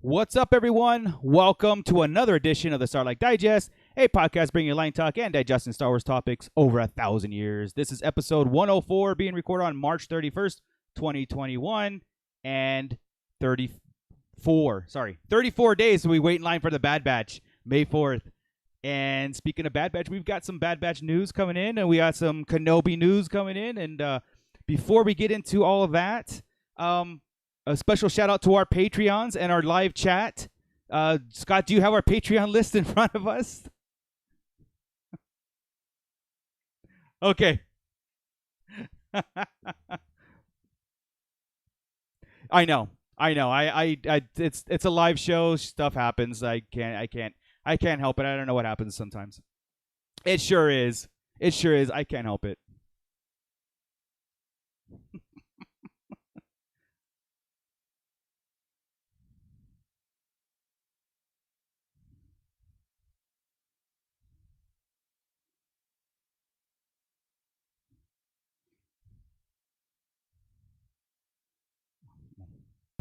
What's up, everyone? Welcome to another edition of the Sarlacc Digest, a podcast bringing you line talk and digesting Star Wars topics over 1,000 years. This is episode 104, being recorded on March 31st, 2021, and 34 days we wait in line for the Bad Batch, May 4th. And speaking of Bad Batch, we've got some Bad Batch news coming in, and we got some Kenobi news coming in. And before we get into all of that, a special shout out to our Patreons and our live chat. Scott, do you have our Patreon list in front of us? Okay. I know. It's a live show. Stuff happens. I can't help it. I don't know what happens sometimes. It sure is. I can't help it.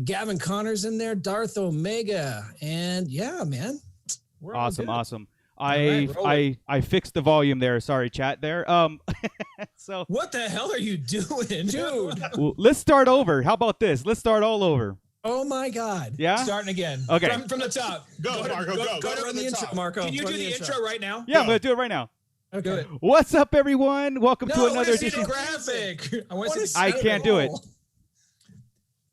Gavin Connor's in there, Darth Omega, and yeah, man. Awesome. I fixed the volume there. Sorry, chat there. So what the hell are you doing, dude? Well, let's start over. How about this? Let's start all over. Oh my God! Yeah, starting again. Okay, from the top. Go to run the intro, Marco. Can you do the intro right now? Yeah, I'm gonna do it right now. Okay. What's up, everyone? Welcome to another edition. Graphic. I can't do it.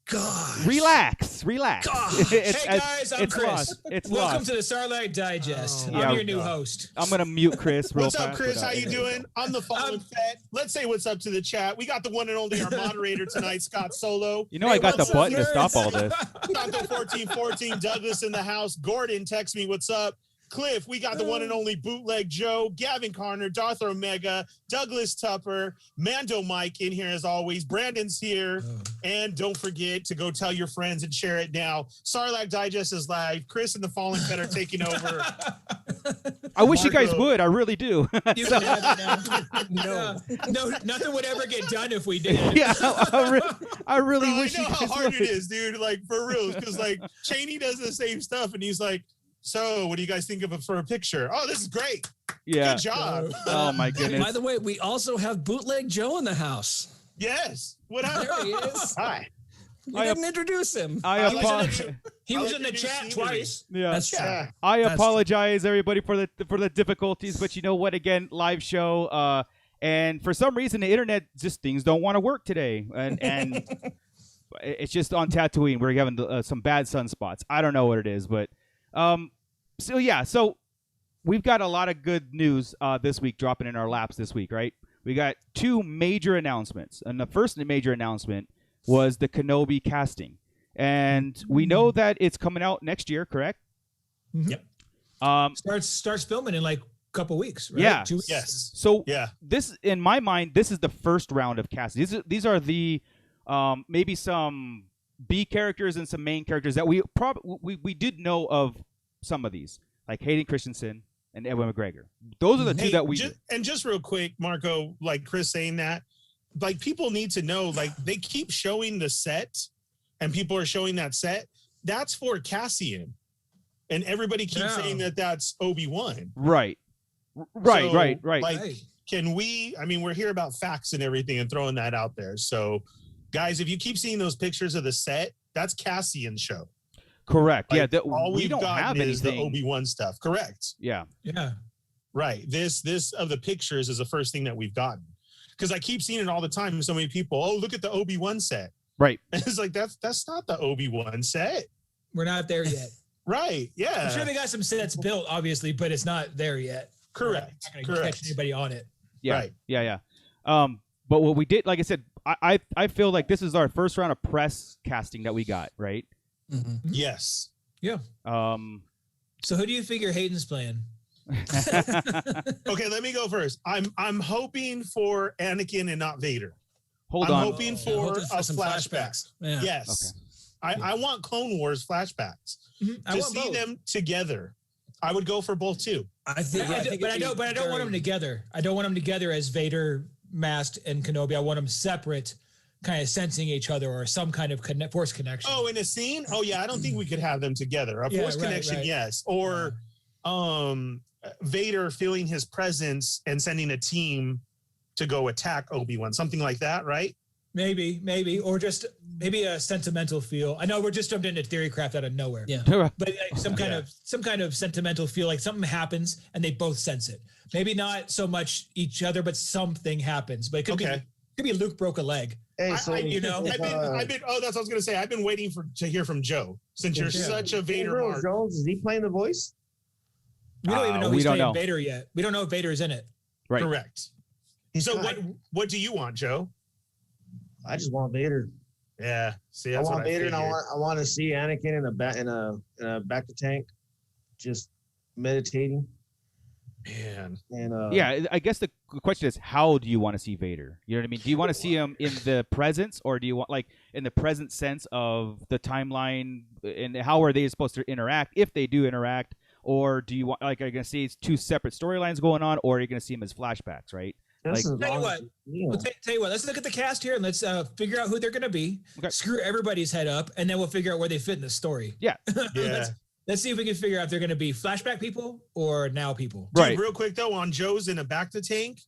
God. Relax. Hey guys, I'm Chris. Lost. Welcome to the Sarlacc Digest. I'm your new host. I'm gonna mute Chris. What's up, Chris? How you doing? I'm the following set. Let's say what's up to the chat. We got the one and only our moderator tonight, Scott Solo. You know, I got the button to stop all this. Santo 1414, Douglas in the house. Gordon, text me. What's up? Cliff, we got the one and only Bootleg Joe, Gavin Connor, Darth Omega, Douglas Tupper, Mando Mike in here as always. Brandon's here. And don't forget to go tell your friends and share it now. Sarlacc Digest is live. Chris and the Fallen Fed are taking over. I wish you guys would. I really do. No, nothing would ever get done if we did. Yeah, I really wish I know you guys how hard would. it is, dude. Like, for real. Because, like, Cheney does the same stuff, and he's like, so, what do you guys think of it for a picture? Oh, this is great. Yeah. Good job. Oh, my goodness. By the way, we also have Bootleg Joe in the house. Yes. What up? There he is. Hi. We didn't introduce him. I apologize. He was in the chat twice. Yeah. That's true. Yeah. I apologize, everybody, for the difficulties. But you know what? Again, live show. And for some reason, the internet just things don't want to work today, and it's just on Tatooine. We're having some bad sunspots. I don't know what it is, but so we've got a lot of good news this week dropping in our laps this week, right? We got two major announcements, and the first major announcement was the Kenobi casting, and we know that it's coming out next year, correct? Yep. Starts filming in like a couple weeks, right? Yeah. 2 weeks. Yes. So Yeah. this, in my mind, this is the first round of casting. These are the maybe some B characters and some main characters that we did know of. Some of these, like Hayden Christensen and Ewan McGregor. Those are the two that we just real quick, Marco, like Chris saying that, like, people need to know, like, they keep showing the set and people are showing that set. That's for Cassian. And everybody keeps saying that that's Obi-Wan. Right. So, Right. Like, can we, I mean, we're here about facts and everything and throwing that out there. So, guys, if you keep seeing those pictures of the set, that's Cassian's show. Correct. Like, Yeah. all We we've don't have gotten is the anything. Obi-Wan stuff. Correct. Yeah. Right. This of the pictures is the first thing that we've gotten. Because I keep seeing it all the time. So many people, oh, look at the Obi-Wan set. Right. And it's like, that's not the Obi-Wan set. We're not there yet. Right. Yeah. I'm sure they got some sets built, obviously, but it's not there yet. Correct. We're not gonna catch anybody on it. Yeah. Right. Yeah. But what we did, like I said, I feel like this is our first round of press casting that we got, right? Mm-hmm. Yes. Yeah. So who do you figure Hayden's playing? Okay, let me go first. I'm hoping for Anakin and not Vader. Hold I'm on. hoping for a some flashbacks. Yeah. Yes. Okay. I want Clone Wars flashbacks. I To want see both. them together. I would go for both too. I think, But I don't want them together. I don't want them together as Vader, masked, and Kenobi. I want them separate, kind of sensing each other or some kind of force connection. Oh, in a scene? Oh yeah, I don't think we could have them together. A force connection, yes. Or Vader feeling his presence and sending a team to go attack Obi-Wan, something like that, right? Maybe, or just maybe a sentimental feel. I know we're just jumped into theory craft out of nowhere. Yeah. But like some kind of sentimental feel, like something happens and they both sense it. Maybe not so much each other, but something happens. But it could be Luke broke a leg. Hey, so I've been. Oh, that's what I was gonna say. I've been waiting to hear from Joe since you're such a Vader mark. Jones, is he playing the voice? We don't even know he's playing Vader yet. We don't know if Vader is in it. Right. Correct. So what do you want, Joe? I just want Vader. Yeah. See, I that's want what Vader, I and I want to see Anakin in a back to tank, just meditating. Man. And yeah, I guess the question is, how do you want to see Vader? You know what I mean? Do you want to see him in the presence, or do you want like in the present sense of the timeline, and how are they supposed to interact if they do interact? Or do you want, like, are you going to see two separate storylines going on, or are you going to see them as flashbacks, right? Tell you what, let's look at the cast here and let's figure out who they're going to be. Okay. Screw everybody's head up, and then we'll figure out where they fit in the story. Yeah. Let's see if we can figure out if they're going to be flashback people or now people. Right. Dude, real quick, though, on Joe's in a back to tank,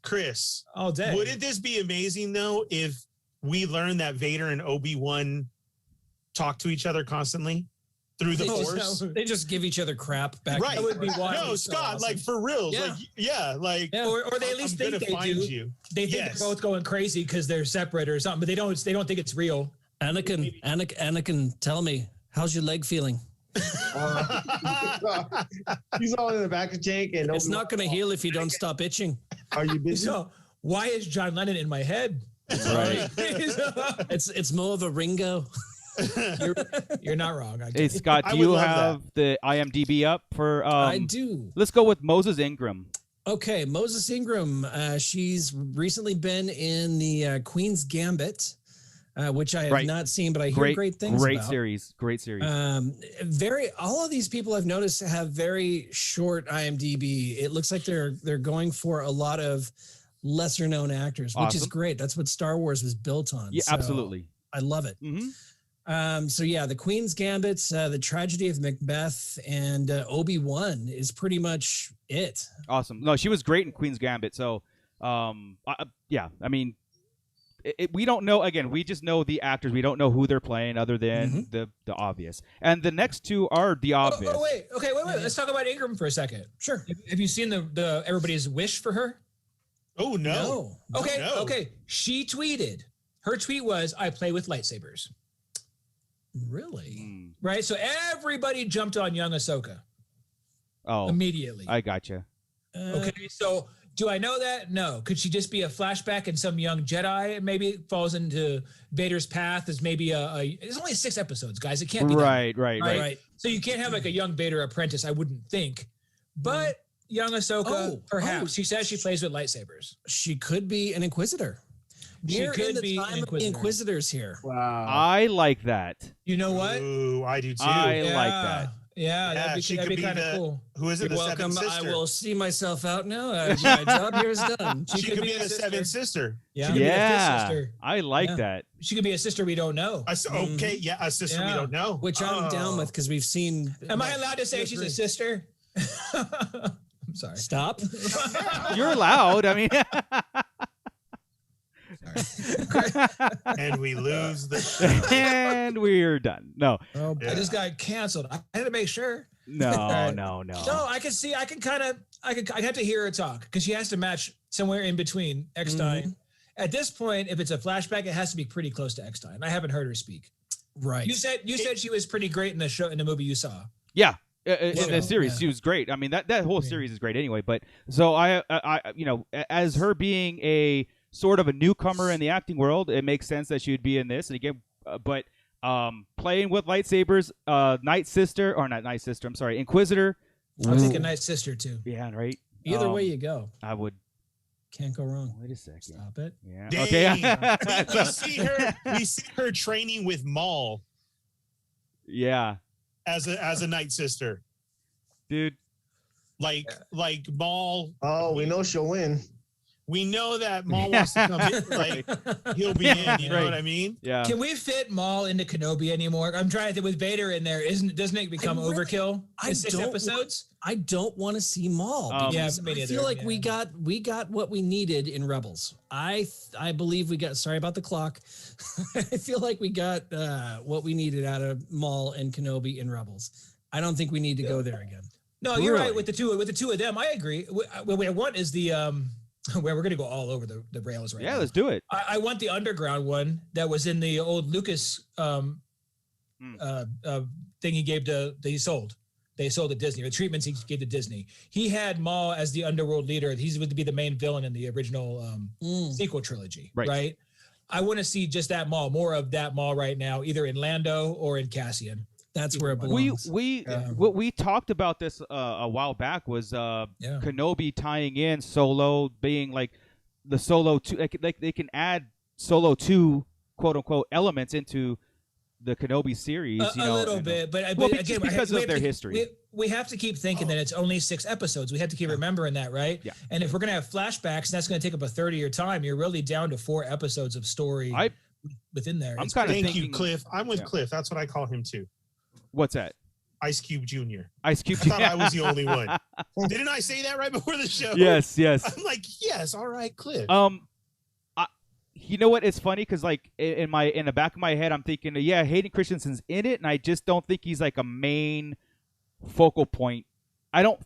Chris. All day. Wouldn't this be amazing, though, if we learned that Vader and Obi-Wan talk to each other constantly? Through the Force, they just give each other crap back. Right? That would be wild. No, Scott, awesome. Like for real, or they at least think they do. You. They think they're both going crazy because they're separate or something, but they don't think it's real. Anakin, tell me, how's your leg feeling? He's all in the back of the tank, and it's not going to heal if you don't stop itching. Are you busy? So why is John Lennon in my head? Right. It's more of a Ringo. You're not wrong. Hey, Scott, do you have the IMDb up for? I do. Let's go with Moses Ingram. Okay, Moses Ingram. She's recently been in the Queen's Gambit, which I have not seen, but I hear great things about. Great series. All of these people I've noticed have very short IMDb. It looks like they're going for a lot of lesser known actors, which is great. That's what Star Wars was built on. Yeah, absolutely. I love it. Mm-hmm. The Queen's Gambits, the Tragedy of Macbeth, and Obi-Wan is pretty much it. Awesome. No, she was great in Queen's Gambit. So, I mean, we don't know. Again, we just know the actors. We don't know who they're playing, other than the obvious. And the next two are the obvious. Wait. Let's talk about Ingram for a second. Sure. Have you seen the everybody's wish for her? Oh no. Okay. She tweeted. Her tweet was, "I play with lightsabers." Really? Right. So everybody jumped on young Ahsoka. Oh, immediately. I gotcha. Okay. So do I know that? No. Could she just be a flashback and some young Jedi maybe falls into Vader's path as maybe it's only 6 episodes, guys. It can't be right. So you can't have like a young Vader apprentice, I wouldn't think. But young Ahsoka, perhaps. She says she plays with lightsabers. She could be an Inquisitor. We're in the time of the Inquisitors here. Wow. I like that. You know what? Ooh, I do too. I like that. Yeah, that'd be kind of cool. Who is it? You're the welcome. Seventh Sister. I will see myself out now. My job here is done. She could be the Seventh Sister. Yeah. She could be a sister. I like that. She could be a sister we don't know. A sister we don't know. Which I'm down with because we've seen. Am I allowed to say she's a sister? I'm sorry. Stop. You're allowed. I mean. And we lose the and we're done. No. I just got canceled. I had to make sure. No. No, I have to hear her talk because she has to match somewhere in between Eckstein. At this point, if it's a flashback, it has to be pretty close to Eckstein. I haven't heard her speak. Right. You said she was pretty great in the movie you saw. Yeah. In the series, she was great. I mean, that whole series is great anyway. But so I as her being a sort of a newcomer in the acting world, it makes sense that she would be in this. And again, but playing with lightsabers, Inquisitor. I'll take a Night Sister too. Yeah, right. Either way you go, I would. Can't go wrong. Wait a second. Stop it. Yeah. Dang. Okay. we see her training with Maul. Yeah. As a Night Sister, dude. Like Maul. Oh, we know she'll win. We know that Maul wants to come in, like he'll be in. You know what I mean? Yeah. Can we fit Maul into Kenobi anymore? I'm trying to think with Vader in there. Doesn't it become overkill in 6 episodes? I don't want to see Maul. Yeah, I feel like we got what we needed in Rebels. I believe we got. Sorry about the clock. I feel like we got what we needed out of Maul and Kenobi in Rebels. I don't think we need to go there again. No, you're right with the two of them. I agree. What I want is the where we're gonna go all over the rails right now. Yeah, let's do it. I want the underground one that was in the old Lucas thing he gave he sold. They sold to Disney, the treatments he gave to Disney. He had Maul as the underworld leader. He's going to be the main villain in the original sequel trilogy, right? I want to see just that Maul, more of that Maul right now, either in Lando or in Cassian. That's where it belongs. What we talked about this a while back was Kenobi tying in Solo, being like the Solo 2. Like they can add Solo 2 quote unquote elements into the Kenobi series, a little bit, but again, because of their history, we have to keep thinking that it's only 6 episodes. We have to keep remembering that, right? Yeah. And if we're gonna have flashbacks, that's gonna take up a third of your time. You're really down to 4 episodes of story within there. I'm kind of thanking you, Cliff. I'm with Cliff. That's what I call him too. What's that? Ice Cube Jr. Ice Cube. I thought I was the only one. Didn't I say that right before the show? Yes. I'm like, yes, all right, Cliff. You know what? It's funny because like in the back of my head, I'm thinking, yeah, Hayden Christensen's in it, and I just don't think he's like a main focal point. I'm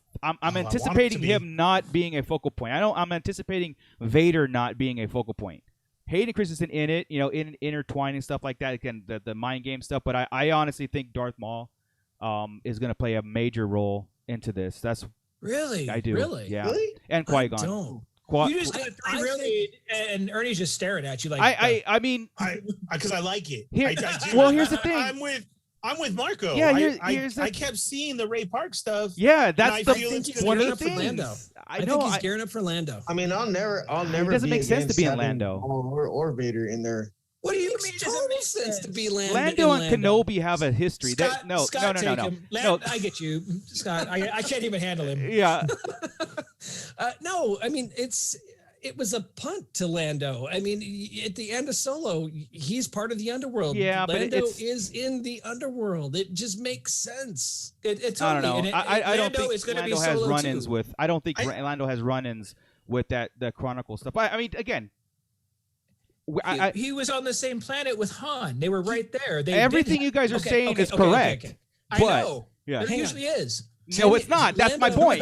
anticipating him not being a focal point. I'm anticipating Vader not being a focal point. Hayden Christensen in it, intertwining stuff like that. Again, the mind game stuff. But I honestly think Darth Maul is going to play a major role into this. That's really, I do. Really, yeah. Really? And Qui-Gon. I don't. You just got really, and Ernie's just staring at you like. I mean, because I like it. Here, well, here's the thing. I'm with Marco. Yeah, I kept seeing the Ray Park stuff. Yeah, that's one of the things. Lando. I think he's gearing up for Lando. I mean, I'll never. It doesn't make sense to be in Lando or Vader in there. What do you mean? It doesn't make sense to be Lando? Lando and Kenobi have a history. Scott, no. I get you, Scott. I can't even handle him. Yeah. No, I mean it was a punt to Lando. I mean, at the end of Solo, he's part of the underworld. Yeah, Lando is in the underworld. It just makes sense. It I don't know. And I don't think Lando has run-ins with. I don't think Lando has run-ins with the Chronicle stuff. I mean, again. He was on the same planet with Han. They were right there. Everything you guys are saying is correct. Okay. I know. Yeah. It usually is. No, it's not. That's my point.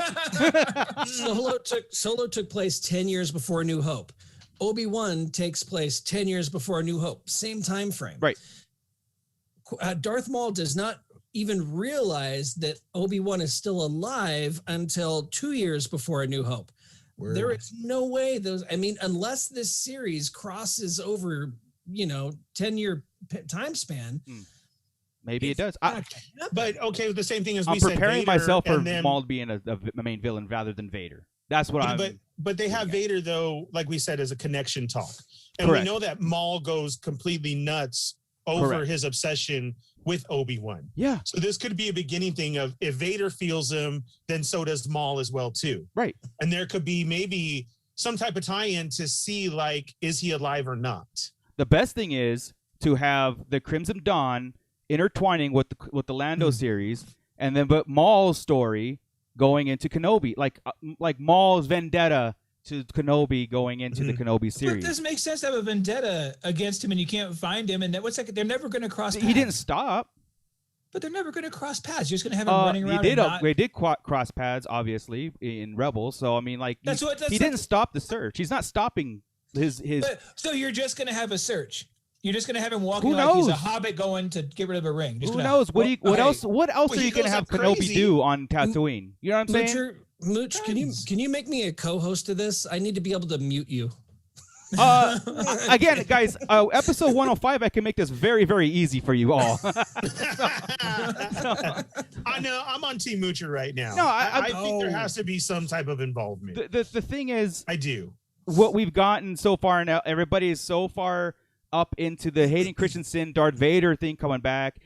Solo took place 10 years before New Hope. Obi-Wan takes place 10 years before New Hope. Same time frame. Right. Darth Maul does not even realize that Obi-Wan is still alive until 2 years before A New Hope. There is no way unless this series crosses over, 10-year time span. Maybe it does. But okay, the same thing as I'm we said. I'm preparing Vader, myself for Maul being a main villain rather than Vader. That's what I'm. But they have Vader though, like we said, as a connection talk, and Correct. we know that Maul goes completely nuts over his obsession with Obi-Wan. Yeah. So this could be a beginning thing of if Vader feels him, then so does Maul as well too. Right. And there could be maybe some type of tie-in to see like, is he alive or not? The best thing is to have the Crimson Dawn intertwining with the Lando series, and then but Maul's story going into Kenobi, like Maul's vendetta to Kenobi going into the Kenobi series. But it doesn't make sense to have a vendetta against him and you can't find him. And they're never going to cross paths. He didn't stop. But they're never going to cross paths. You're just going to have him running around. They did cross paths, obviously, in Rebels. So I mean, like he didn't stop the search. He's not stopping his. So you're just going to have a search. You're just going to have him walking like he's a hobbit going to get rid of a ring. Who knows? What else are you going to have Kenobi do on Tatooine? You know what I'm saying? Mooch, can you make me a co-host of this? I need to be able to mute you. Again, guys, episode 105, I can make this very, very easy for you all. I know. I'm on Team Moocher right now. No, I think there has to be some type of involvement. The thing is, I do. What we've gotten so far now, everybody is so far up into the Hayden Christensen, Darth Vader thing coming back.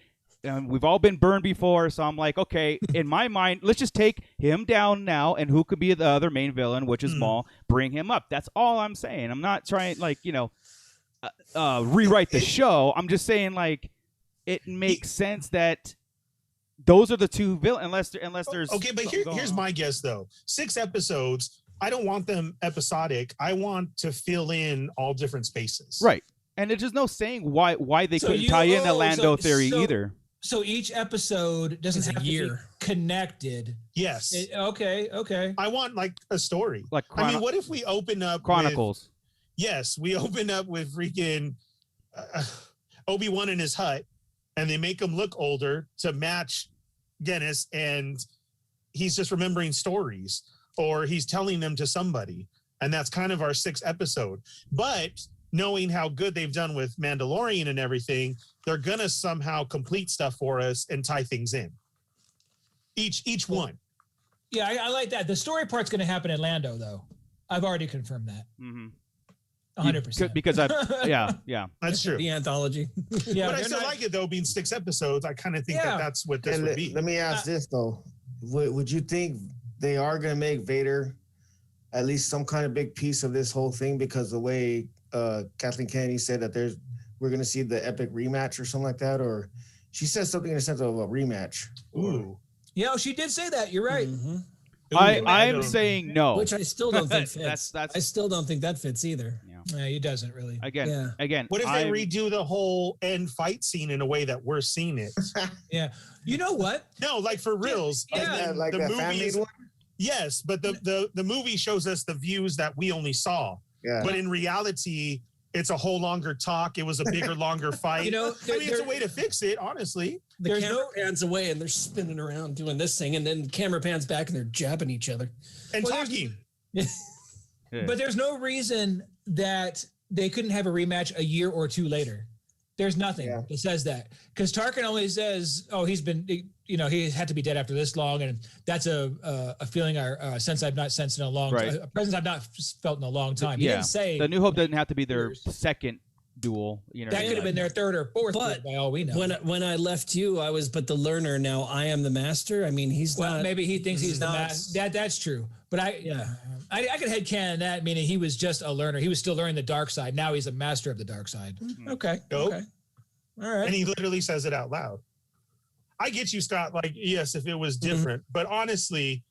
we've all been burned before, so I'm like, okay, in my mind, let's just take him down now, and who could be the other main villain, which is Maul, bring him up. That's all I'm saying. I'm not trying, like, rewrite the show. I'm just saying, like, it makes sense that those are the two villains, unless there's... Okay, but here's my guess, though. 6 episodes, I don't want them episodic. I want to fill in all different spaces. Right. And there's just no saying why they couldn't tie in the Lando theory either. So each episode doesn't have to be connected. Yes. Okay. I want like a story. Like I mean, what if we open up Chronicles? Yes, we open up with freaking Obi-Wan in his hut, and they make him look older to match Guinness, and he's just remembering stories, or he's telling them to somebody, and that's kind of our 6th episode. But knowing how good they've done with Mandalorian and everything, they're gonna somehow complete stuff for us and tie things in. Each one. Yeah, I like that. The story part's gonna happen in Lando, though. I've already confirmed that. 100%. Because yeah. That's true. The anthology. Yeah, but I still like it, though, being 6 episodes. I kind of think that's what this would be. Let me ask this, though. Would you think they are going to make Vader at least some kind of big piece of this whole thing? Because the way Kathleen Kennedy said that we're going to see the epic rematch or something like that, or she said something in the sense of a rematch. Ooh. Yeah, she did say that. You're right. Mm-hmm. I'm saying no, which I still don't think fits. that's I still don't think that fits either. Yeah, he doesn't really. Again. What if they redo the whole end fight scene in a way that we're seeing it? Yeah. You know what? No, like for reals. Yeah, like the a movie fan-made one? Yes, but the movie shows us the views that we only saw. Yeah. But in reality, it's a whole longer talk. It was a bigger, longer fight. It's a way to fix it, honestly. The camera pans away and they're spinning around doing this thing, and then the camera pans back and they're jabbing each other. And talking. But there's no reason that they couldn't have a rematch a year or 2 later. There's nothing that says that. Because Tarkin only says, he's been, he had to be dead after this long. And that's a feeling or a sense I've not sensed in a long time. A presence I've not felt in a long time. He didn't say. The New Hope doesn't have to be their second duel. That could have been their 3rd or 4th, but by all we know. When I left you, I was but the learner. Now I am the master. I mean, he's not. Maybe he thinks he's the master. That's true. But I could headcanon that, meaning he was just a learner. He was still learning the dark side. Now he's a master of the dark side. Mm-hmm. Okay. Nope. Okay. All right. And he literally says it out loud. I get you, Scott. Like, yes, if it was different, but honestly,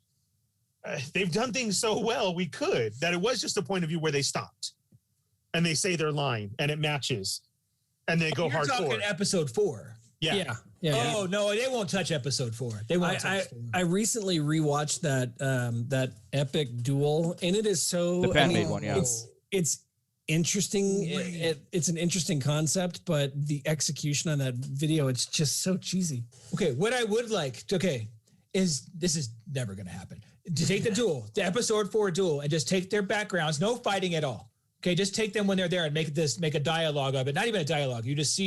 they've done things so well. We could that it was just a point of view where they stopped, and they say their line, and it matches, and they go hardcore. You're talking episode 4. Yeah. Oh no, they won't touch episode 4. They won't. I recently rewatched that epic duel, and it is so. The fan-made one, yeah. It's interesting. It's an interesting concept, but the execution on that video, it's just so cheesy. Okay, what I would like, is this is never going to happen. To take the episode 4 duel, and just take their backgrounds, no fighting at all. Okay, just take them when they're there and make a dialogue of it. Not even a dialogue. You just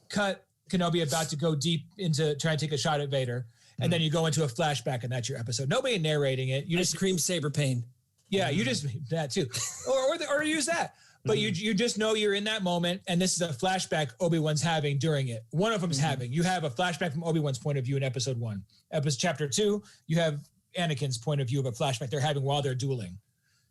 cut Kenobi about to go deep into trying to take a shot at Vader, and then you go into a flashback, and that's your episode. Nobody narrating it. You just scream saber pain. Yeah, you just that too, or use that. But you just know you're in that moment, and this is a flashback Obi-Wan's having during it. One of them's having. You have a flashback from Obi-Wan's point of view in episode 1. Chapter 2, you have Anakin's point of view of a flashback they're having while they're dueling.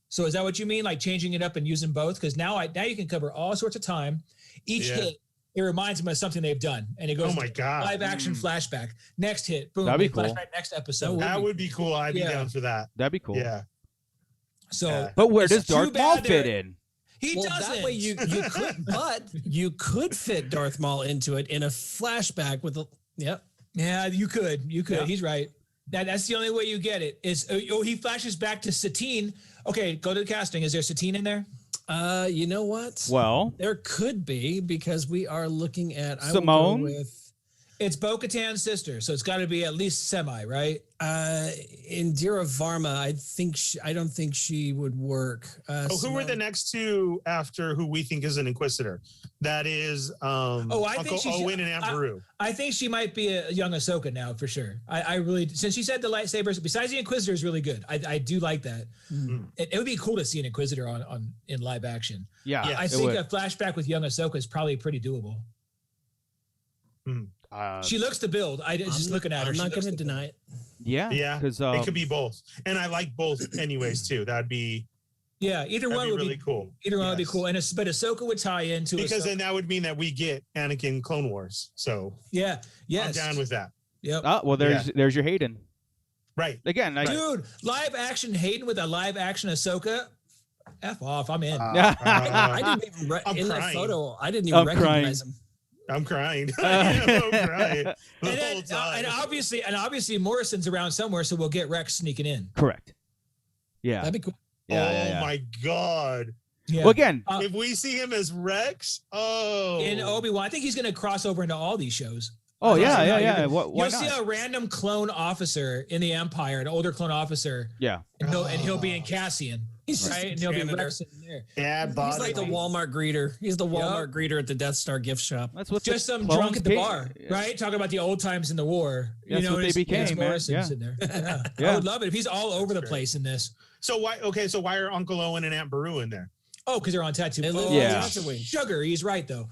So is that what you mean, like changing it up and using both? Because now you can cover all sorts of time. Each hit, it reminds them of something they've done, and it goes. Oh my god! Live action flashback. Next hit, boom. That'd be cool. Flashback next episode. That would be cool. I'd be down for that. That'd be cool. Yeah. So, but where does Darth Maul fit in? He doesn't. That way you could, but you could fit Darth Maul into it in a flashback with Yeah, you could. Yeah. He's right. That's the only way you get it. Is he flashes back to Satine. Okay, go to the casting. Is there Satine in there? You know what? Well, there could be, because we are looking at Simone. It's Bo-Katan's sister, so it's got to be at least semi, right? Indira Varma, I don't think she would work. Who were the next 2 after who we think is an Inquisitor? That is Uncle Owen and Aunt Beru. I think she might be a young Ahsoka now for sure. I really, since she said the lightsabers, besides the Inquisitor is really good. I do like that. Mm-hmm. It would be cool to see an Inquisitor in live action. Yeah, I think a flashback with young Ahsoka is probably pretty doable. She looks to build. Just looking at her. I'm not going to deny it. Yeah, because it could be both, and I like both anyways too. That'd be either one would really be cool. Either one would be cool, but Ahsoka would tie into because then that would mean that we get Anakin Clone Wars. So yes, I'm down with that. Yep. Well, there's your Hayden. Right. Again, dude, live action Hayden with a live action Ahsoka. F off, I'm in. I didn't even in that photo. I didn't even recognize him. I'm crying. I'm crying. And obviously Morrison's around somewhere, so we'll get Rex sneaking in. Correct. Yeah. That'd be cool. Yeah, my God. Yeah. Well, again, if we see him as Rex, in Obi-Wan, I think he's going to cross over into all these shows. Oh, yeah. Why You'll see a random clone officer in the Empire, an older clone officer. Yeah. And he'll be in Cassian. Right? And he'll be Rex in there. Yeah, he's like the Walmart greeter. He's the Walmart greeter at the Death Star gift shop. That's what just some drunk at the bar, right? Talking about the old times in the war. That's what they became, man. In there. I would love it if he's all over the place in this. So why are Uncle Owen and Aunt Beru in there? Oh, because they're on Tatooine. Sugar. He's right though.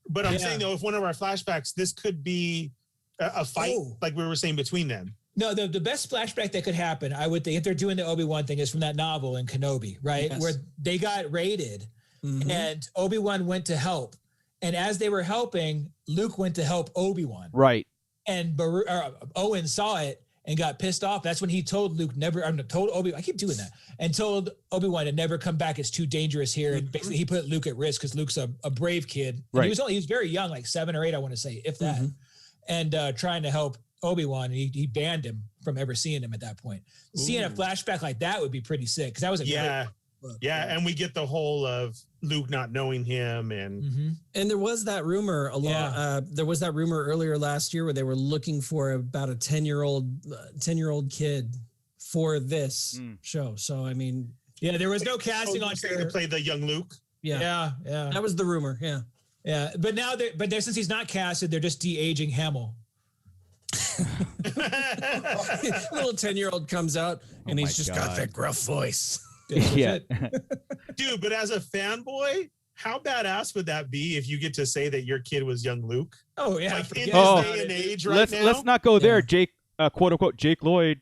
But I'm saying though, if one of our flashbacks, this could be a fight, like we were saying between them. No, the best flashback that could happen, I would think, if they're doing the Obi-Wan thing, is from that novel in Kenobi, right? Yes. Where they got raided and Obi-Wan went to help. And as they were helping, Luke went to help Obi-Wan. Right. And Owen saw it and got pissed off. That's when he told Luke told Obi-Wan, I keep doing that, and told Obi-Wan to never come back. It's too dangerous here. And basically he put Luke at risk because Luke's a brave kid. Right. He was very young, like 7 or 8, I want to say, if that. And trying to help Obi-Wan, and he banned him from ever seeing him at that point. Seeing a flashback like that would be pretty sick, because that was a great book. And we get the whole of Luke not knowing him, and there was that rumor there was that rumor earlier last year where they were looking for about a 10-year-old kid for this show. So I mean, there was no casting on to play the young Luke. Yeah. That was the rumor. Yeah. But now since he's not casted, they're just de-aging Hamill. Little 10-year-old comes out and he's just got that gruff voice. Yeah. Dude, but as a fanboy, how badass would that be if you get to say that your kid was young Luke? Oh yeah. Like in this day and age right now. Let's not go there, Jake, quote unquote Jake Lloyd.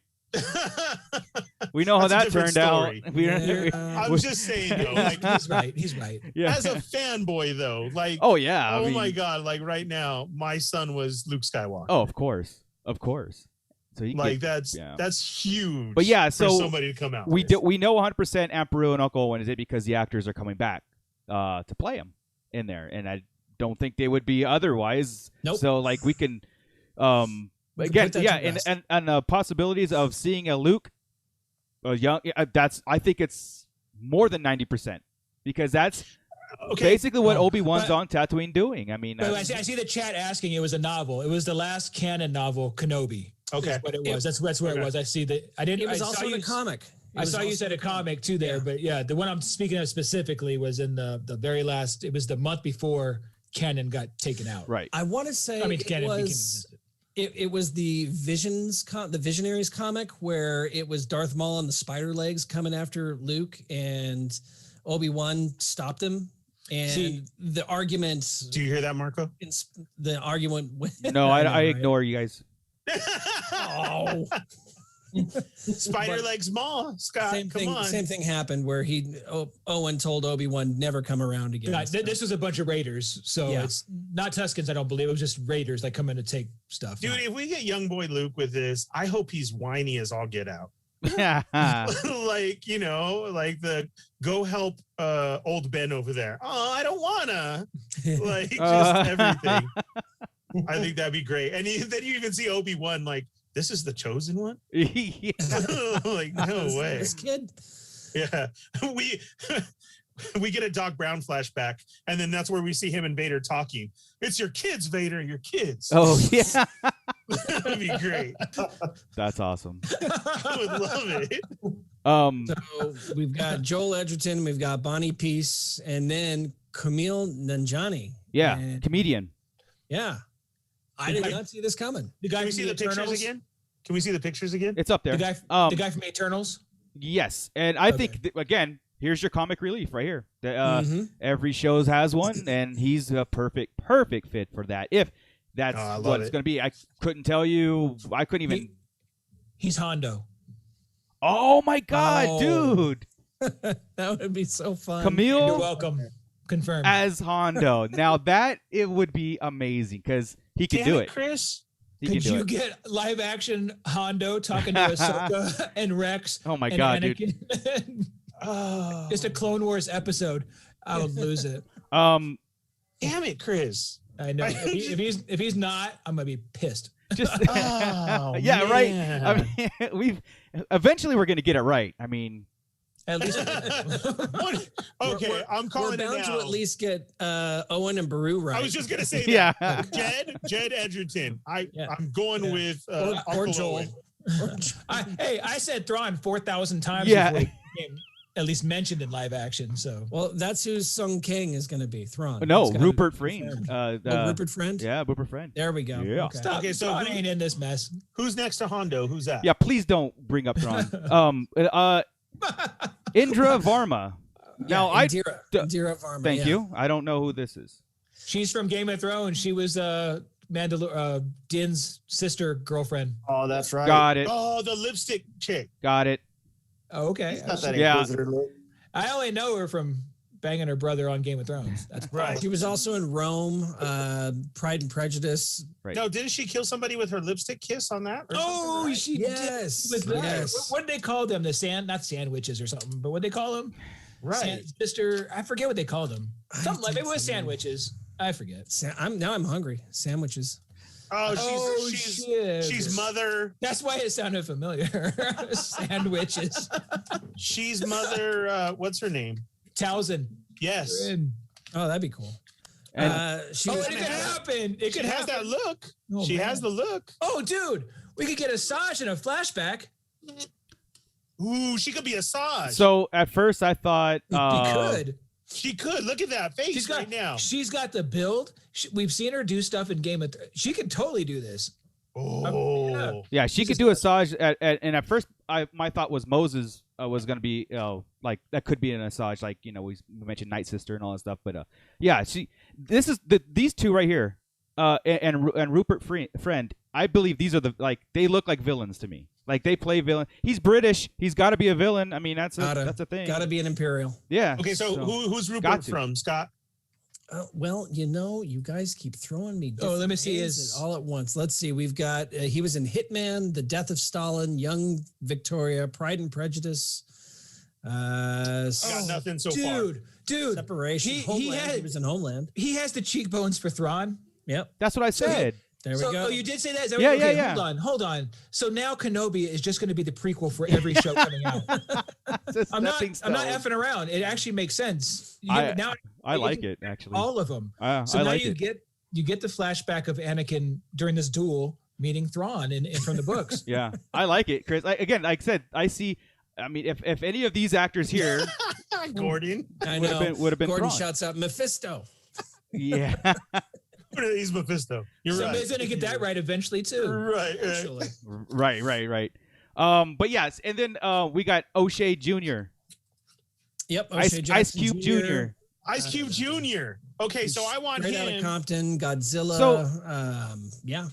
We know how that turned out. I'm just saying though, like he's right. Yeah. As a fanboy though, like oh yeah. My God, like right now, my son was Luke Skywalker. Oh, of course. So that's huge. But yeah, so for somebody to come out. We know 100% Aunt Beru and Uncle Owen is it because the actors are coming back to play them in there, and I don't think they would be otherwise. Nope. So like we can again, and possibilities of seeing a Luke young. I think it's more than 90% because that's basically what Obi-Wan's on Tatooine doing. I mean, I see the chat asking. It was a novel. It was the last canon novel, Kenobi. Okay, what it was. That's where it was. I see that. I didn't. It was also in a comic. I saw you said a comic too there, but the one I'm speaking of specifically was in the very last. It was the month before canon got taken out. Right. I want to say it was the Visionaries comic where it was Darth Maul and the spider legs coming after Luke, and Obi-Wan stopped him. And the argument. Do you hear that, Marco? The argument. No, I ignore you guys. Oh. Spider legs Maul, Scott. Same thing happened where Owen told Obi-Wan never come around again. This was a bunch of raiders, so it's not Tuskens. I don't believe it was just raiders that come in to take stuff. Dude, if we get young boy Luke with this, I hope he's whiny as all get out. Like like the go help old Ben over there. Oh, I don't wanna. Like just everything. I think that'd be great. And then you even see Obi-Wan like, this is the chosen one? Like, no way. This kid? Yeah. We get a Doc Brown flashback, and then that's where we see him and Vader talking. It's your kids, Vader, your kids. Oh, yeah. That'd be great. That's awesome. I would love it. So we've got Joel Edgerton, we've got Bonnie Peace, and then Camille Nanjiani. Yeah, comedian. Yeah. I did not see this coming. Can we see the pictures again? Can we see the pictures again? It's up there. The guy from Eternals? Yes. And I think, again, here's your comic relief right here. Every show has one, and he's a perfect fit for that. If That's what it's going to be. I couldn't tell you. I couldn't even. He's Hondo. Oh my God, dude! That would be so fun. Camille, you're welcome. Confirmed as Hondo. Now that it would be amazing because he could do it, Chris. Could you get live action Hondo talking to Ahsoka and Rex? Oh my God, Anakin? Dude! Just a Clone Wars episode. I would lose it. Damn it, Chris. I know. If he's not, I'm gonna be pissed. Just yeah, right. I mean, eventually we're gonna get it right. I mean, at least. Okay, I'm calling we're bound it now. to at least get Owen and Baru right. I was just gonna say that. Yeah. Jed Edgerton. I'm going with or Joel. I said Thrawn 4,000 times Yeah. before he came, at least mentioned in live action. So that's who Sung King is going to be. Thrawn. No, Rupert Friend. Rupert Friend. Yeah, Rupert Friend. There we go. Yeah. Okay. Stop. Okay, so Thrawn ain't in this mess. Who's next to Hondo? Who's that? Yeah, please don't bring up Thrawn. Indra Varma. Now Indira Varma. Thank you. I don't know who this is. She's from Game of Thrones. She was Din's sister girlfriend. Oh, that's right. Got it. Oh, the lipstick chick. Got it. Oh, okay. Not that Yeah. Inquisitor look. I only know her from banging her brother on Game of Thrones. That's Right. She was also in Rome, Pride and Prejudice. Right. No, didn't she kill somebody with her lipstick kiss on that? or Oh, something, right? she Yes. did. Yes. What did they call them? Not sandwiches or something, but what they call them? Right. Sister, I forget what they called them. Something like it was so. sandwiches. I forget. I'm hungry. Sandwiches. Oh, shit. she's mother. That's why it sounded familiar. Sandwiches. She's mother. What's her name? Towson. Yes. Oh, that'd be cool. And She Oh, was, it could happen. It She could has happen. that look. Oh, She man. has the look. Oh, dude, we could get Asajj in a flashback. Ooh, she could be a Asajj. so at first I thought He could. She could. Look at that face She's got right now. She's got the build. We've seen her do stuff in Game of Thrones. She could totally do this. Oh. yeah, she could do Asajj and at first my thought was Moses was going to be like that could be an Asajj, like we mentioned Night Sister and all that stuff, but yeah, these two right here and Rupert Friend, I believe these are they look like villains to me. Like they play villain. He's British. He's got to be a villain. I mean, that's a thing. Got to be an Imperial. Yeah. Okay, so who's Rupert from, Scott? Well, you guys keep throwing me. Oh, let me see his all at once. Let's see. We've got he was in Hitman, The Death of Stalin, Young Victoria, Pride and Prejudice. Got nothing so far. Dude, Separation. Homeland. He was in Homeland. He has the cheekbones for Thrawn. Yep. That's what I said. There we go. Oh, you did say that? Is that Yeah, okay, yeah. Hold on. So now Kenobi is just going to be the prequel for every show coming out. I'm not effing around. It actually makes sense. I like it actually. All of them. So now like you get the flashback of Anakin during this duel meeting Thrawn from the books. Yeah, I like it, Chris. Again, like I said, I see. I mean, if any of these actors here, Gordon, I know. would have been. Gordon Thrawn. shouts out Mephisto. Yeah. He's Mephisto. You're Somebody's right. gonna get that right eventually too. Right. Actually. Right. But yes, and then we got O'Shea Jr. Yep. Ice Cube Jr. Ice Cube Jr. Okay, so I want Straight him. out of Compton, Godzilla. Yeah.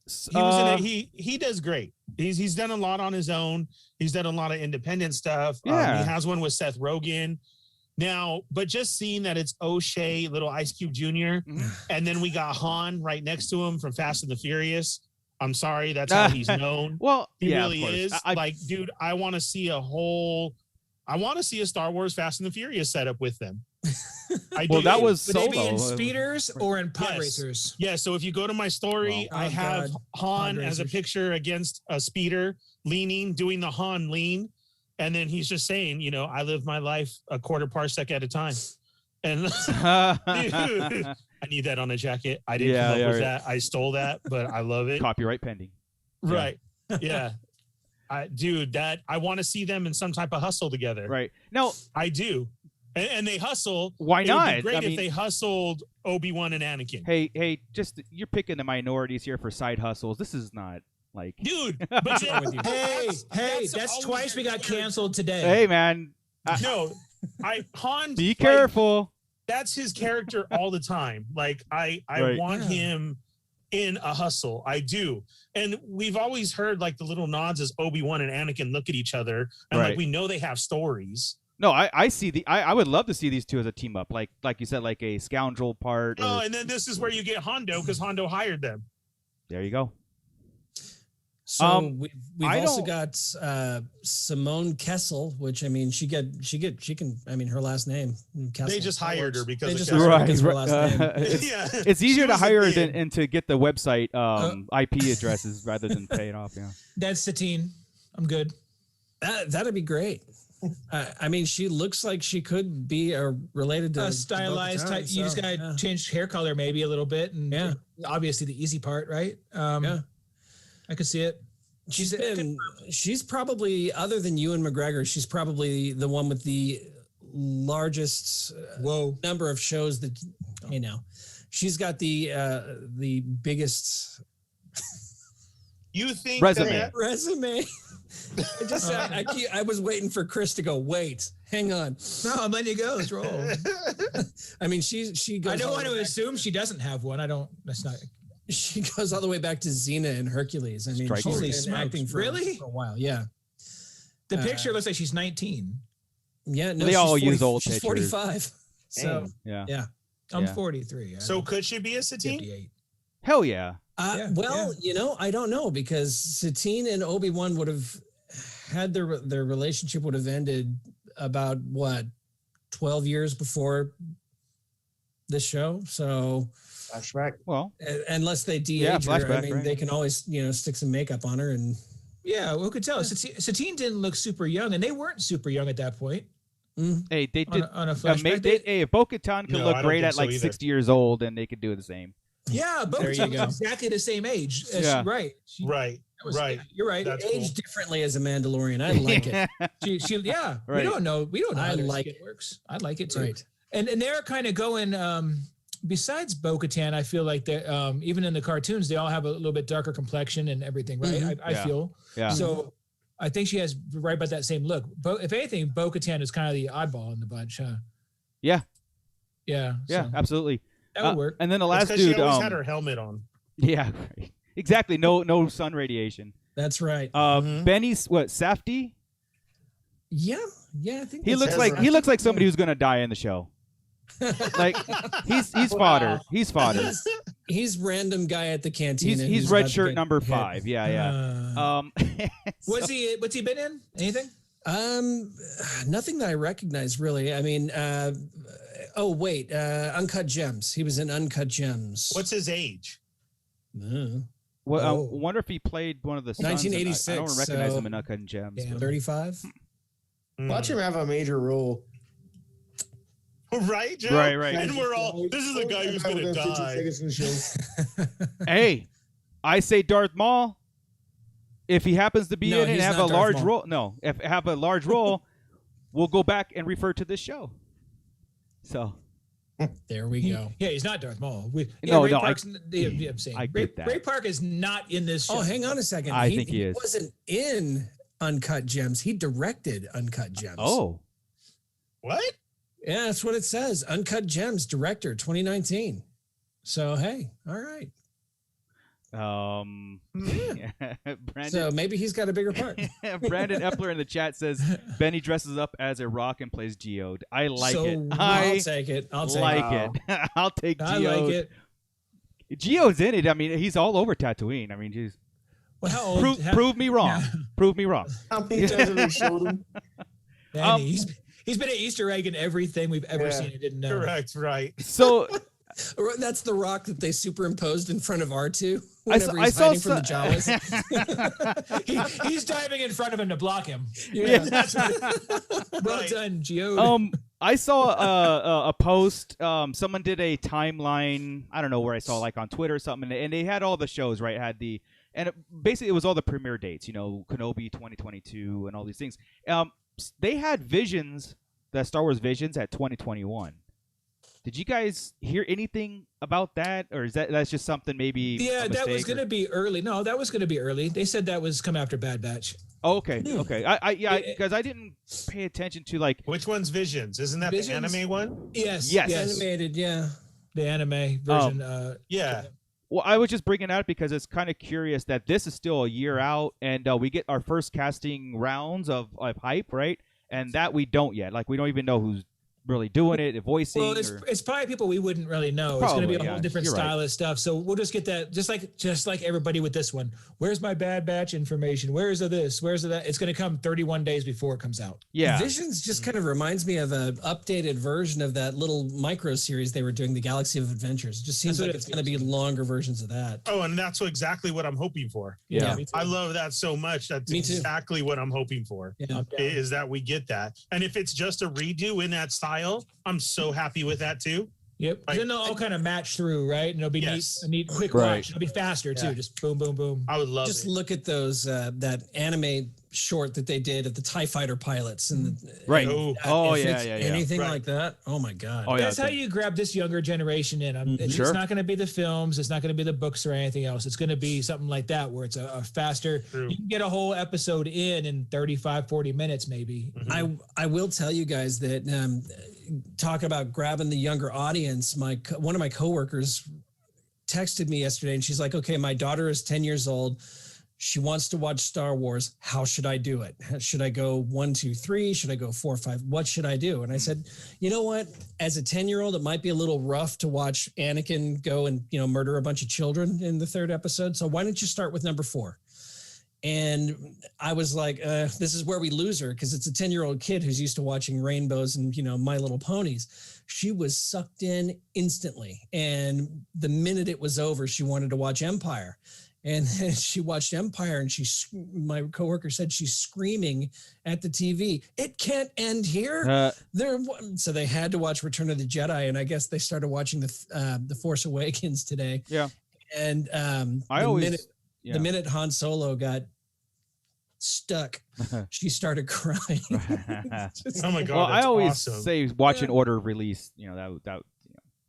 He was in he does great. He's done a lot on his own. He's done a lot of independent stuff. Yeah. He has one with Seth Rogen. Now, but just seeing that it's O'Shea, little Ice Cube Jr., and then we got Han right next to him from Fast and the Furious. I'm sorry, that's how he's known. Well, he yeah, really is. Dude, I want to see a Star Wars Fast and the Furious setup with them. That was Would Solo. they be in speeders or in pod racers? Yeah, so if you go to my story, I have Han as a picture against a speeder doing the Han lean. And then he's just saying, I live my life a quarter parsec at a time. And dude, I need that on a jacket. I didn't come up with that. I stole that, but I love it. Copyright pending. Right. Yeah. I want to see them in some type of hustle together. Right. No, I do. And they hustle. Why not? It would be great if they hustled Obi-Wan and Anakin. Hey, just you're picking the minorities here for side hustles. This is not like, dude. But that's twice we got canceled today. Hey, man. Han. Be careful. That's his character all the time. Like I want him in a hustle. I do. And we've always heard like the little nods as Obi-Wan and Anakin look at each other. And like we know they have stories. No, I see I would love to see these two as a team up. Like you said, like a scoundrel part. Oh, and then this is where you get Hondo because Hondo hired them. There you go. So we've also got Simone Kessel, which I mean she can I mean her last name. Kessel, they just hired her because of her last name. It's easier to hire her than to get the website IP addresses rather than pay it off. Yeah, that's Satine. I'm good. That'd be great. I mean, she looks like she could be related to stylized type. You just gotta change hair color maybe a little bit, and obviously the easy part, right? I could see it. She's probably, other than Ewan McGregor, she's probably the one with the largest number of shows that she's got the biggest you think resume. I was waiting for Chris to go, wait, hang on. No, I'm letting you go. Let's roll. I mean, she goes. I don't want to assume she doesn't have one. That's not. She goes all the way back to Xena and Hercules. I mean, she's been acting for a while. Yeah. The picture looks like she's 19. Yeah. No, they all use old pictures. She's 45. So, yeah. I'm 43. So could she be a Satine? 58. Hell yeah. I don't know because Satine and Obi-Wan would have had their relationship would have ended about 12 years before this show. So flashback. Well, unless they de-age her, I mean, they can always stick some makeup on her and. Yeah, who could tell? Satine didn't look super young, and they weren't super young at that point. Hey, they did on a flashback. If Bo-Katan could look great at like 60 years old, then they could do the same. Yeah, Bo-Katan's exactly the same age. Right. You're right. That's aged differently as a Mandalorian. I like it. We don't know. We don't know how their skin works. I like it too. Right. And they're kind of going. Besides Bo-Katan, I feel like that even in the cartoons, they all have a little bit darker complexion and everything, right? Mm-hmm. I feel. Yeah. So I think she has right about that same look. If anything, Bo-Katan is kind of the oddball in the bunch, huh? Yeah. Yeah. Yeah, absolutely. That would work. And then the last dude, she always had her helmet on. Yeah, exactly. No sun radiation. That's right. Benny's Safdie? Yeah, I think he looks like somebody who's gonna die in the show. Like he's fodder. He's fodder. He's random guy at the canteen. He's red shirt number 5. Yeah. What's he been in? Anything? Nothing that I recognize really. I mean, Uncut Gems. He was in Uncut Gems. What's his age? I wonder if he played one of the sons. 1986. I don't recognize him in Uncut Gems. 35. Watch him have a major role. Right, Joe? Right. And we're all, this is the guy who's going to die. Hey, I say Darth Maul. If he happens to be in it and have a large role, we'll go back and refer to this show. So there we go. Yeah, he's not Darth Maul. Ray Park is not in this show. Oh, hang on a second. I think he is. He wasn't in Uncut Gems. He directed Uncut Gems. Oh. What? Yeah, that's what it says. Uncut Gems, director, 2019. So, hey, all right. Brandon, so maybe he's got a bigger part. Brandon Epler in the chat says Benny dresses up as a rock and plays Geode. I like it. I'll take it. I'll take Geode. I like it. Geode's in it. I mean, he's all over Tatooine. I mean, geez. Well, how old? Prove me wrong. Yeah. Prove me wrong. How many times have they showed him? He's been an Easter egg in everything we've ever seen and didn't know. Correct, right. So that's the rock that they superimposed in front of R2 whenever he's hiding from the Jawas. He's diving in front of him to block him. Yeah. Well done, Geode. I saw a post. Someone did a timeline. I don't know where I saw, like on Twitter or something, and they had all the shows, right? Basically it was all the premiere dates, Kenobi 2022 and all these things. They had Visions, the Star Wars Visions at 2021. Did you guys hear anything about that, or that's just something maybe? Yeah, that was going to be early. No, that was going to be early. They said that was come after Bad Batch. Oh, okay. Because I didn't pay attention to which one's Visions? Isn't that the anime one? Yes. Animated, yeah. The anime version. Yeah. Well, I was just bringing it up because it's kind of curious that this is still a year out, and we get our first casting rounds of hype, right? And that we don't yet. Like, we don't even know who's really doing it, voicing. Well, it's probably people we wouldn't really know. It's going to be a whole different style of stuff. So we'll just get that, just like everybody with this one. Where's my Bad Batch information? Where's the this? Where's the that? It's going to come 31 days before it comes out. Yeah. Visions just kind of reminds me of an updated version of that little micro series they were doing, the Galaxy of Adventures. It just seems like it's going to be longer versions of that. Oh, and that's exactly what I'm hoping for. Yeah. I love that so much. That's exactly what I'm hoping for. Yeah. Is that we get that. And if it's just a redo in that style, I'm so happy with that too. Yep. Like, then they'll all kind of match through, right? And it'll be a neat quick right. watch. It'll be faster too. Just boom, boom, boom. I would love just it. look at those that anime short that they did of the TIE fighter pilots and Right. anything Right. like that. Oh my God. Oh, yeah, That's how you grab this younger generation in. It's not going to be the films. It's not going to be the books or anything else. It's going to be something like that where it's a faster. True. You can get a whole episode in 35, 40 minutes maybe. I will tell you guys that talking about grabbing the younger audience, one of my coworkers texted me yesterday and she's like, okay, my daughter is 10 years old. She wants to watch Star Wars. How should I do it? Should I go 1, 2, 3? Should I go 4, 5? What should I do? And I said, you know what? As a 10-year-old, it might be a little rough to watch Anakin go and, murder a bunch of children in the 3rd episode. So why don't you start with number 4? And I was like, this is where we lose her because it's a 10-year-old kid who's used to watching rainbows and, My Little Ponies. She was sucked in instantly. And the minute it was over, she wanted to watch Empire. And then she watched Empire and my coworker said she's screaming at the TV, it can't end here. So they had to watch Return of the Jedi. And I guess they started watching the Force Awakens today. Yeah. And the minute Han Solo got stuck, she started crying. Oh my God. Well, I always awesome. say watch an order of release. That.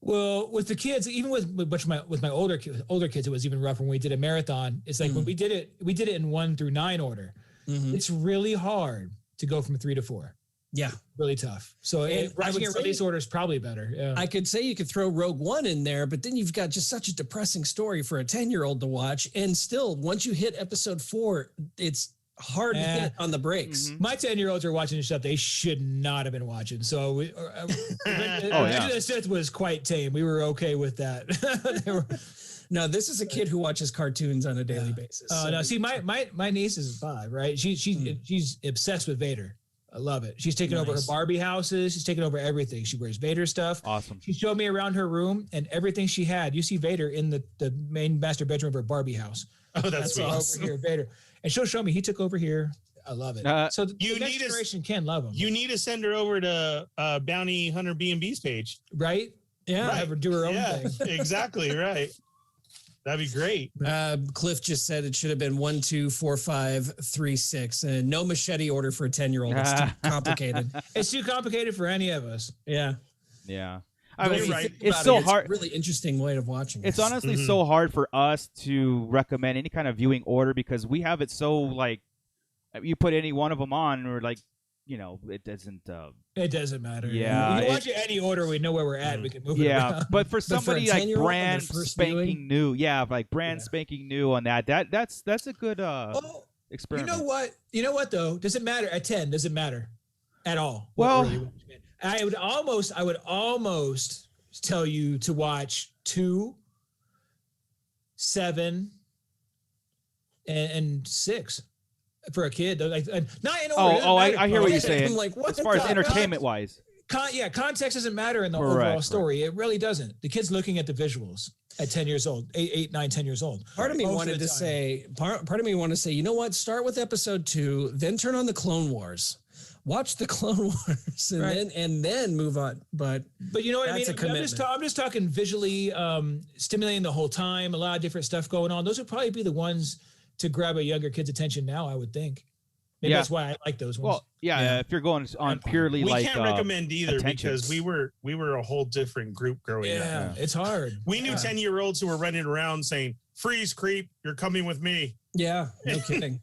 Well, with the kids, even with my older kids, it was even rough when we did a marathon. It's like when we did it in 1 through 9 order. It's really hard to go from 3 to 4. Yeah, really tough. So watching a release order is probably better. Yeah. I could say you could throw Rogue One in there, but then you've got just such a depressing story for a 10-year-old to watch. And still, once you hit episode 4, it's hard to hit on the brakes. My 10-year-olds are watching stuff they should not have been watching. So the Sith was quite tame. We were okay with that. No, this is a kid who watches cartoons on a daily basis. No, see, my niece is 5, right? She's obsessed with Vader. I love it. She's taken over her Barbie houses. She's taken over everything. She wears Vader stuff. Awesome. She showed me around her room and everything she had. You see Vader in the main master bedroom of her Barbie house. Oh, that's awesome. Over here, Vader. And she'll show me he took over here. I love it. So the next generation can love him. You need to send her over to Bounty Hunter B&B's page. Right? Yeah. Right. Have her do her own thing. Exactly, right. That'd be great. Cliff just said it should have been 1, 2, 4, 5, 3, 6, and no machete order for a 10-year-old. It's too complicated. It's too complicated for any of us. Yeah. Yeah. I mean, it's so hard. It's a really interesting way of watching it. It's honestly so hard for us to recommend any kind of viewing order because we have it so like you put any one of them on or like it doesn't. It doesn't matter. Yeah, we can watch it any order. We know where we're at. We can move it around. But for somebody like brand spanking new, spanking new on that's a good experiment. You know what though? Does it matter at 10? Does it matter at all? Well, I would almost tell you to watch 2, 7, and 6 for a kid. Like not in order. I hear what you're saying. I'm like, what as far as entertainment wise. Context doesn't matter in the overall story. It really doesn't. The kid's looking at the visuals at 10 years old, 8, 9, 10 years old. Part of me wanted to say, you know what? Start with episode 2, then turn on the Clone Wars. Watch the Clone Wars and then move on. But you know what I mean? I'm just talking visually stimulating the whole time, a lot of different stuff going on. Those would probably be the ones to grab a younger kid's attention now, I would think. Maybe that's why I like those ones. Well, if you're going on purely we can't recommend either attentions. because we were a whole different group growing up. Yeah, it's hard. We knew 10-year-olds who were running around saying, "Freeze, creep! You're coming with me." Yeah, no kidding.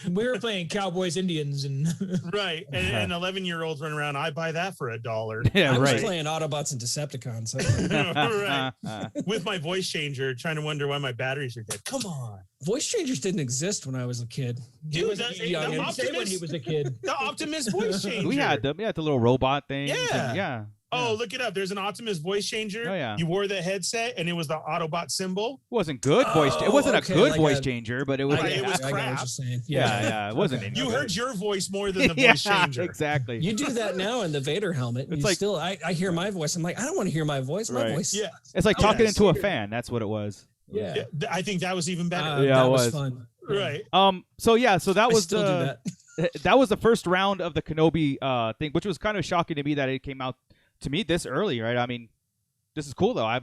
We were playing Cowboys, Indians, and right. And 11-year-olds run around. I buy that for $1. Yeah, I was right. playing Autobots and Decepticons. Right. With my voice changer, trying to wonder why my batteries are dead. Come on. Voice changers didn't exist when I was a kid. Dude, when he was a kid. The Optimus voice changer. We had them. We had the little robot thing. Yeah. Yeah. Oh, look it up. There's an Optimus voice changer. Oh, yeah. You wore the headset, and it was the Autobot symbol. It wasn't good voice. It wasn't a good like voice changer, but it was. It was I got what crap. you're saying. Yeah. It wasn't. Okay. You heard your voice more than the voice Yeah, changer. exactly. You do that now in the Vader helmet. It's You like- still, I hear my voice. I'm like, I don't want to hear my voice. My Right. voice. Yeah. It's like talking into a fan. That's what it was. Yeah. Yeah, I think that was even better. Yeah, that it was was. fun. Right. So that I was still do that. that was the first round of the Kenobi thing, which was kind of shocking to me that it came out to me this early. Right. I mean, this is cool though. I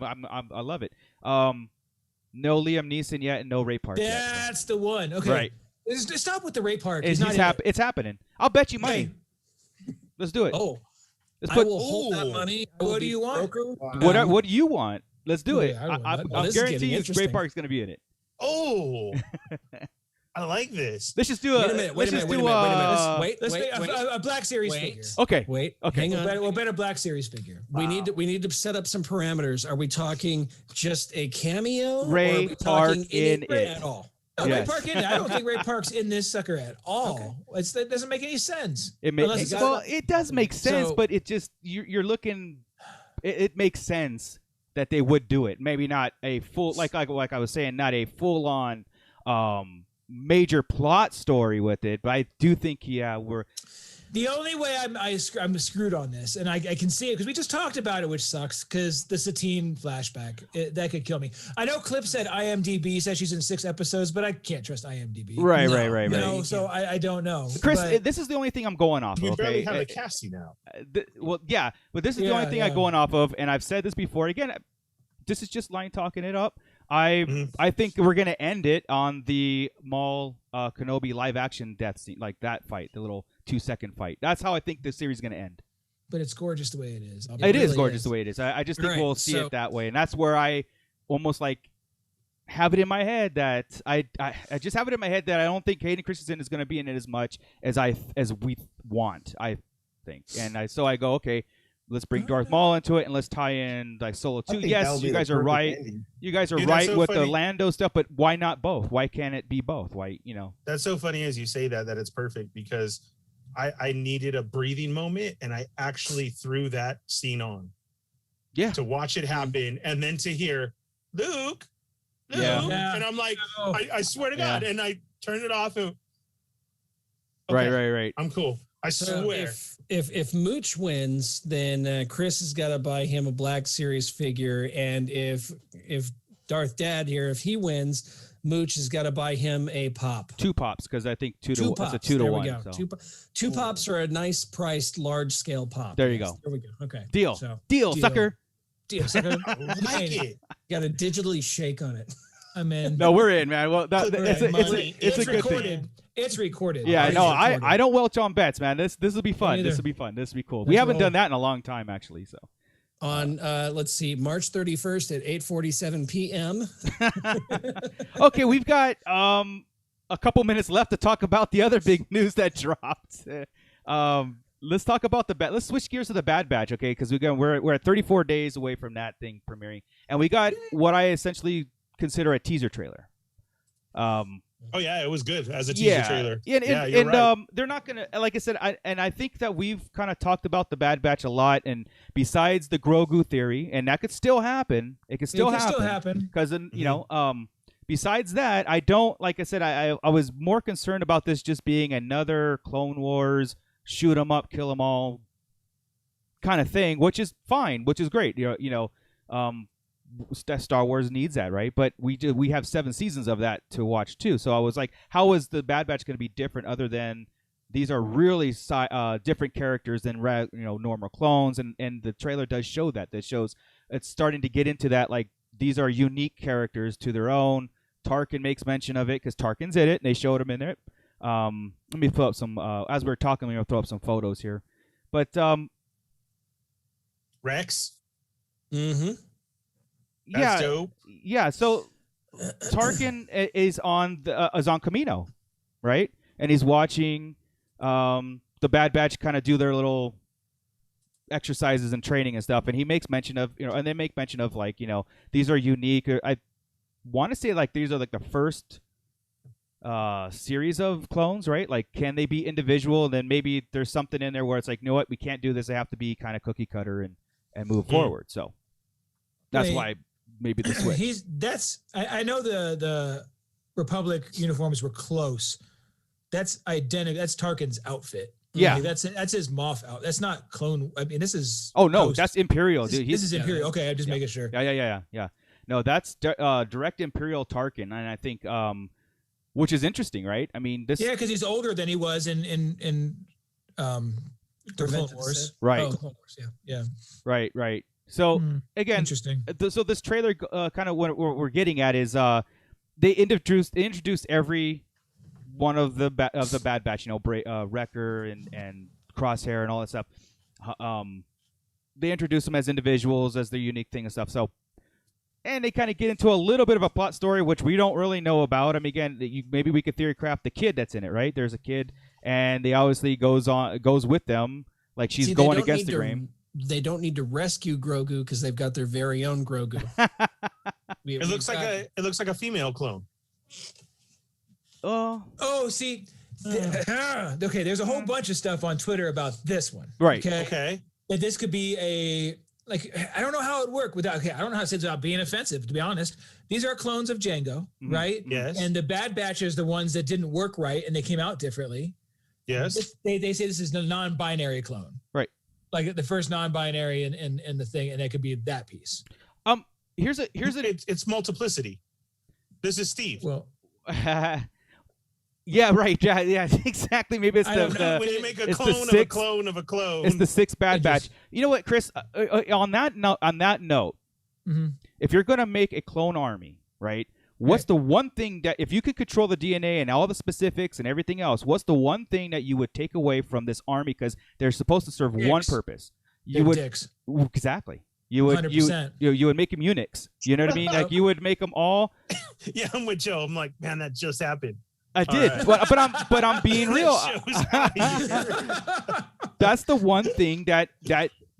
love it. No Liam Neeson yet, and no Ray Park yet. That's the one. Okay. Right. Stop with the Ray Park. It's happening. I'll bet you money. Hey. Let's do it. Oh, Let's I put will hold that money. I will What do be you want? broker. what do you want? Let's do it. Yeah, I I'm Well, this is guaranteeing getting Ray interesting. Park's going to be in it. Oh, I like this. Let's just do Wait a minute. Wait a minute. Let's make a Black Series Wait. figure. Okay. Wait. Okay. Hang on. We'll bet a Black Series figure. We need to set up some parameters. Are we talking just a cameo? Ray or are we Park talking in Ray it. at all? No, Yes. Ray Park in it. I don't think Ray Park's in this sucker at all. That doesn't make any sense. It does make sense, So- but it just you're looking. It makes sense that they would do it. Maybe not a full like I was saying, not a full on major plot story with it, but I do think we're. The only way I'm screwed on this, and I can see it because we just talked about it, which sucks because the Satine flashback that could kill me. I know Clip said IMDb says she's in 6 episodes, but I can't trust IMDb. Right. You know, so I don't know. Chris, but this is the only thing I'm going off We of. barely Okay? have a casting now. But this is the only thing I'm going off of, and I've said this before. Again, this is just line talking it up. I think we're gonna end it on the Maul Kenobi live action death scene, like that fight, the little 2-second fight. That's how I think this series is gonna end. But it's gorgeous the way it is. It is gorgeous the way it is. I just think Right, we'll see it that way, and that's where I almost like have it in my head that I just have it in my head that I don't think Hayden Christensen is gonna be in it as much as we want. I think, and so I go, okay, let's bring Darth Maul into it, and let's tie in like Solo 2. Yes, you guys are right. You guys are Dude, that's right so with the funny. Lando stuff, but why not both? Why can't it be both? Why, That's so funny as you say that it's perfect because I needed a breathing moment and I actually threw that scene on. Yeah. To watch it happen and then to hear Luke, Yeah. and I'm like, Oh. I swear to God, and I turned it off and Right. I'm cool. I So swear. if Mooch wins, then Chris has got to buy him a Black Series figure, and if Darth Dad here, if he wins, Mooch has got to buy him a pop. 2 pops, because I think 2 to pops. it's a 2 to There 1. we go. So. Two pops are a nice priced large scale pop. There you go. There we go. Okay. Deal. So, Deal, sucker. deal, sucker. I like it. Got to digitally shake on it. I'm in. No, we're in, man. Well, it's a good recorded. thing. It's recorded. Yeah, It's no, recorded. I don't welch on bets, man. This will be fun. neither. This will be fun. This will be cool. We Let's haven't roll. done that in a long time, actually. So. On let's see, March 31st at 8:47 p.m. Okay, we've got a couple minutes left to talk about the other big news that dropped. Let's talk about let's switch gears to the Bad Batch, okay? Because we're at 34 days away from that thing premiering, and we got what I essentially consider a teaser trailer. Oh yeah, it was good as a teaser trailer. And you're right. they're not gonna, like I said, I think that we've kind of talked about the Bad Batch a lot, and besides the Grogu theory, and that could still happen. It could still happen. Because besides that, I don't, like I said, I was more concerned about this just being another Clone Wars shoot 'em up, kill 'em all kind of thing, which is fine, which is great. Star Wars needs that, right? But we have 7 seasons of that to watch too. So I was like, how is the Bad Batch going to be different other than these are really different characters than normal clones, and the trailer does show that. That shows it's starting to get into that, like these are unique characters to their own. Tarkin makes mention of it because Tarkin's in it, and they showed him in there. Let me throw up some as we're talking. We're gonna throw up some photos here, but Rex. Mm-hmm. That's dope. Yeah, so Tarkin is on Camino, right? And he's watching the Bad Batch kind of do their little exercises and training and stuff, and he makes mention of, and they make mention of like, these are unique. I want to say like these are like the first series of clones, right? Like, can they be individual? And then maybe there's something in there where it's like, you know what, we can't do this. They have to be kind of cookie cutter and move forward. So that's why maybe the switch. I know the Republic uniforms were close. That's identical. That's Tarkin's outfit. Yeah, like that's his Moff out. That's not clone. I mean, this is. Oh no, that's Imperial. Dude. This is Imperial. Okay, I'm just making sure. Yeah. No, that's direct Imperial Tarkin, and I think, which is interesting, right? I mean, this. Yeah, because he's older than he was in the Clone Wars. Right. Oh, Clone Wars. Yeah. Right. So again, interesting. So this trailer, kind of what we're getting at is, they introduced every one of the Bad Batch, Wrecker and Crosshair and all that stuff. They introduce them as individuals, as their unique thing and stuff. So, and they kind of get into a little bit of a plot story, which we don't really know about. I mean, again, maybe we could theory craft the kid that's in it, right? There's a kid, and they obviously goes with them, like she's going against the grain. They don't need to rescue Grogu because they've got their very own Grogu. It looks like a female clone. Oh, see. Okay, there's a whole bunch of stuff on Twitter about this one. Right. Okay. That this could be I don't know how it would work without. Okay, I don't know how to say this without being offensive. To be honest, these are clones of Jango, right? Yes. And the Bad Batch is the ones that didn't work right and they came out differently. Yes. They say this is a non-binary clone. Right. Like the first non-binary in the thing, and it could be that piece. It's multiplicity. This is Steve. Well. Yeah, right. Yeah, exactly. Maybe it's when you make a clone of a clone of a clone. It's the sixth Bad Batch. You know what, Chris? On that note, if you're gonna make a clone army, right? What's the one thing that, if you could control the DNA and all the specifics and everything else, what's the one thing that you would take away from this army? Because they're supposed to serve one purpose. Dicks. Exactly. You would 100%. You would make them eunuchs. You know what I mean? Like, you would make them all. Yeah, I'm with Joe. I'm like, man, that just happened. I did, right. but I'm being real. That's the one thing that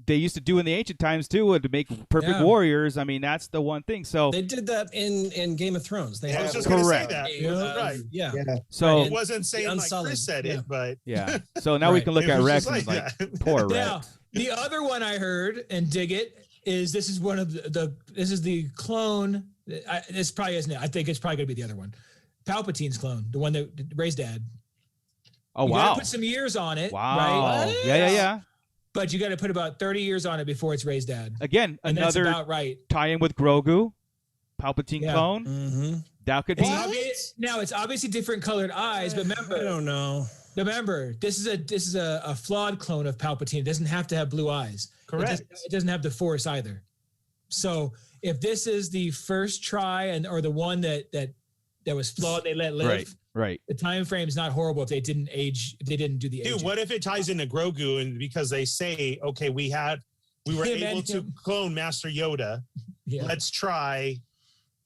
they used to do in the ancient times too, to make perfect warriors. I mean, that's the one thing. So they did that in Game of Thrones. I was just going to say that. Right. Yeah. So it wasn't saying like Chris said it, but yeah. So now we can look at Rex and like poor Rex. Now, the other one I heard and dig it is this is one of this is the clone. This probably isn't it. I think it's probably going to be the other one. Palpatine's clone, the one that Rey's dad. Oh, you wow. You got to put some years on it. Wow. Right? Yeah. But you got to put about 30 years on it before it's Rey's dad. Again, and another that's about right. tie-in with Grogu, Palpatine clone. Mm-hmm. That could be. Now, it's obviously different colored eyes, but remember. I don't know. Remember, this is a flawed clone of Palpatine. It doesn't have to have blue eyes. Correct. It doesn't have the Force either. So if this is the first try or the one that was flawed, they let live. Right. The time frame is not horrible if they didn't do the aging. Dude, what if it ties into Grogu and because they say, okay, we were able to clone Master Yoda. Yeah. Let's try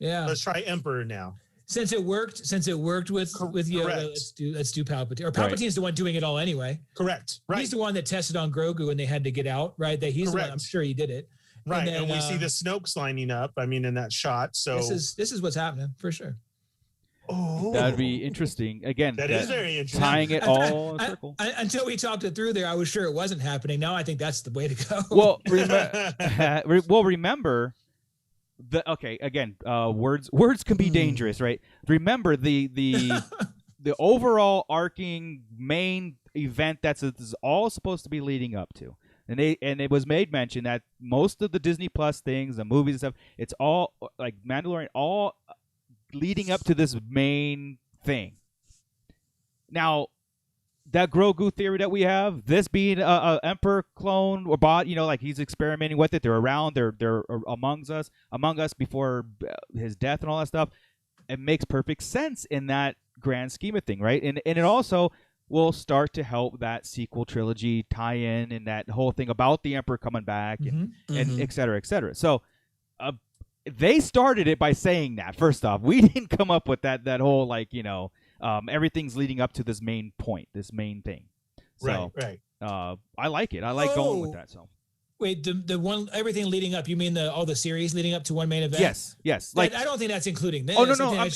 Emperor now. Since it worked with Yoda, let's do Palpatine. Or Palpatine's the one doing it all anyway. Correct. Right. He's the one that tested on Grogu and they had to get out, right? He's the one, I'm sure he did it. Right. And, then, and we see the Snokes lining up, in that shot. So this is what's happening for sure. Oh, that'd be interesting. Again, that is very interesting. Tying it all in a circle. Until we talked it through there, I was sure it wasn't happening. Now I think that's the way to go. Well, remember words can be dangerous, right? Remember the overall arcing main event that's all supposed to be leading up to. And it was made mention that most of the Disney Plus things, the movies and stuff, it's all like Mandalorian, all leading up to this main thing. Now, that Grogu theory that we have, this being a Emperor clone or bot, like he's experimenting with it. They're around. They're among us before his death and all that stuff. It makes perfect sense in that grand scheme of thing, right? And it also will start to help that sequel trilogy tie in and that whole thing about the Emperor coming back and et cetera, et cetera. So they started it by saying that. First off, we didn't come up with that whole everything's leading up to this main point, this main thing. So, right. I like it. I like going with that. So. Wait, the one everything leading up? You mean all the series leading up to one main event? Yes. Like I don't think that's including this. Oh no, I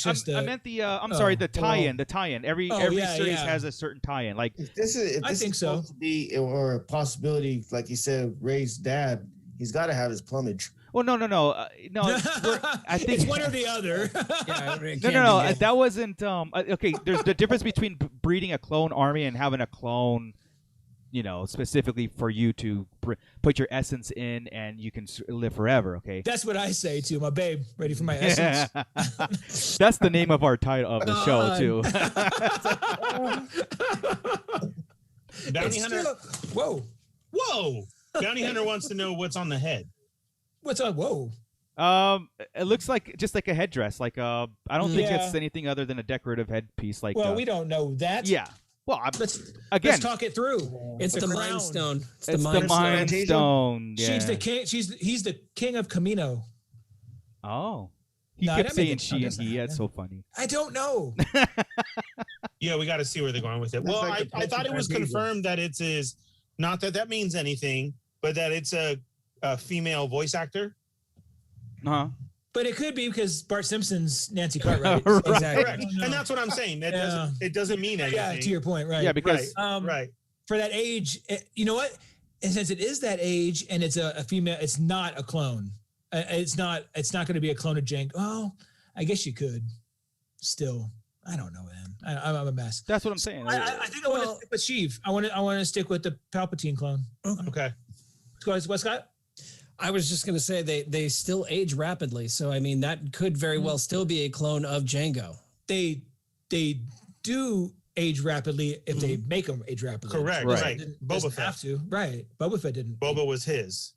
meant the. I'm sorry, the tie-in. The tie-in. Every series has a certain tie-in. Like if this is supposed to be or a possibility, like you said, Ray's dad. He's got to have his plumage. Well, no. I think it's one or the other. No. That wasn't. Okay, there's the difference between breeding a clone army and having a clone. Specifically for you to put your essence in and you can live forever, okay? That's what I say to my babe. Ready for my essence? That's the name of our title of the show, too. Bounty Hunter. Whoa. Bounty Hunter wants to know what's on the head. What's on? Whoa. It looks like just like a headdress. Like I don't think it's anything other than a decorative headpiece. Like we don't know that. Yeah. Well, let's talk it through. It's the Mind Stone. It's the Mind Stone. Yeah. She's the king. He's the king of Kamino. Oh, he kept saying she and he. That's so funny. I don't know. Yeah, we got to see where they're going with it. Well, I thought it was confirmed that it is not that means anything, but that it's a female voice actor. But it could be because Bart Simpson's Nancy Cartwright. Right. Exactly. Correct. And that's what I'm saying. It doesn't mean anything. Yeah, to your point, right. Yeah, because for that age, you know what? And since it is that age and it's a female, it's not a clone. It's not going to be a clone of Jank. Oh, I guess you could still. I don't know, man. I'm a mess. That's what I'm saying. I think I want to stick with Sheev. I want to stick with the Palpatine clone. Okay. What, Scott? I was just going to say they still age rapidly. So, I mean, that could very well still be a clone of Jango. They do age rapidly if they make them age rapidly. Correct. Right. Boba Fett have to. Right. Boba Fett didn't. Boba was his.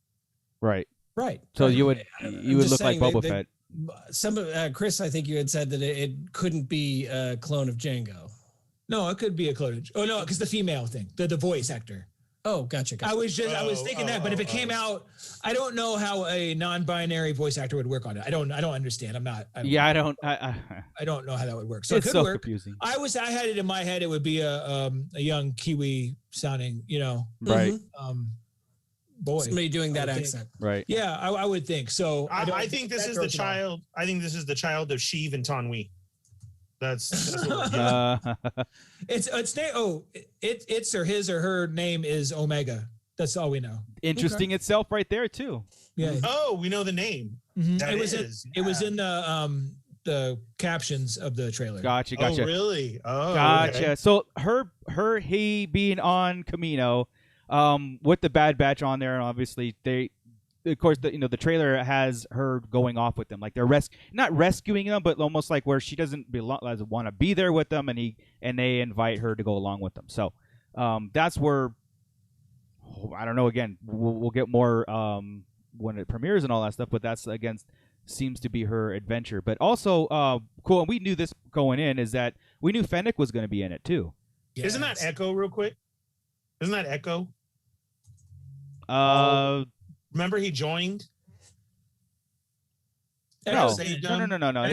Right. Right. So you would look like Boba Fett. Chris, I think you had said that it couldn't be a clone of Jango. No, it could be a clone. Oh no, because the female thing, the voice actor. Oh, gotcha. I was thinking that, but if it came out, I don't know how a non-binary voice actor would work on it. I don't understand. I don't know how that would work. So it's it could so work. confusing. I had it in my head. It would be a young Kiwi sounding, right. Boy, somebody doing that accent. Right. Yeah, I would think so. I think this is the child. I think this is the child of Sheev and Tanwi. That's what it's or his or her name is Omega. That's all we know. Interesting itself right there too. Yeah. Oh, we know the name. Mm-hmm. It was in the captions of the trailer. Gotcha. Oh, really? Oh, gotcha. Okay. So he being on Kamino, with the Bad Batch on there, and obviously of course, the trailer has her going off with them, like they're not rescuing them, but almost like where she doesn't want to be there with them, and they invite her to go along with them. So that's where I don't know. Again, we'll get more when it premieres and all that stuff, but that's again seems to be her adventure. But also cool, and we knew this going in is that we knew Fennec was going to be in it too. Yes. Isn't that Echo? Real quick, isn't that Echo? Remember he joined? No.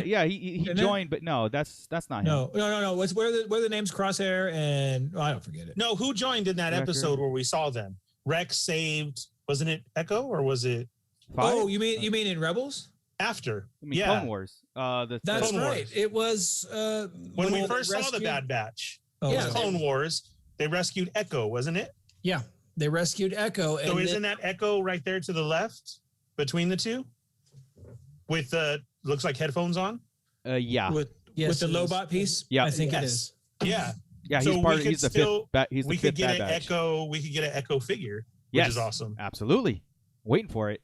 Yeah, he joined, but no, that's not him. No. What's where the names Crosshair and I don't forget it. No, who joined in that episode where we saw them? Rex saved. Wasn't it Echo or was it? 5? Oh, you mean in Rebels? After, Clone Wars. That's Clone right. Wars. It was when we first saw the Bad Batch. It was Clone Wars. They rescued Echo, wasn't it? Yeah. They rescued Echo. So isn't that Echo right there to the left between the two? With looks like headphones on? Yeah. With the Lobot piece? Yeah. I think it is. Yeah. Yeah, so he's the fifth. We could get an Echo. We could get an Echo figure, which is awesome. Absolutely. Waiting for it.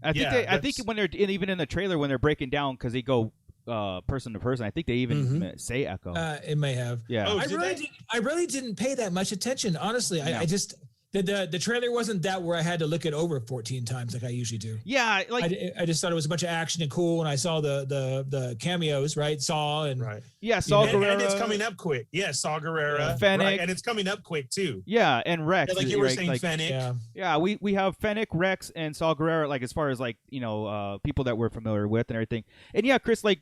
I think when they're even in the trailer when they're breaking down because they go person to person, I think they even say Echo. It may have. Yeah. Oh, I really didn't pay that much attention, honestly. I just the trailer wasn't that where I had to look it over 14 times like I usually do. Yeah, like I just thought it was a bunch of action and cool, and I saw the cameos, right? Saw and Saw Gerrera, and it's coming up quick. Yeah, Saw Gerrera, Fennec, and it's coming up quick too. Yeah, and Rex, like you were saying, Fennec. Yeah, we have Fennec, Rex, and Saw Gerrera, like as far as like people that we're familiar with and everything. And yeah, Chris, like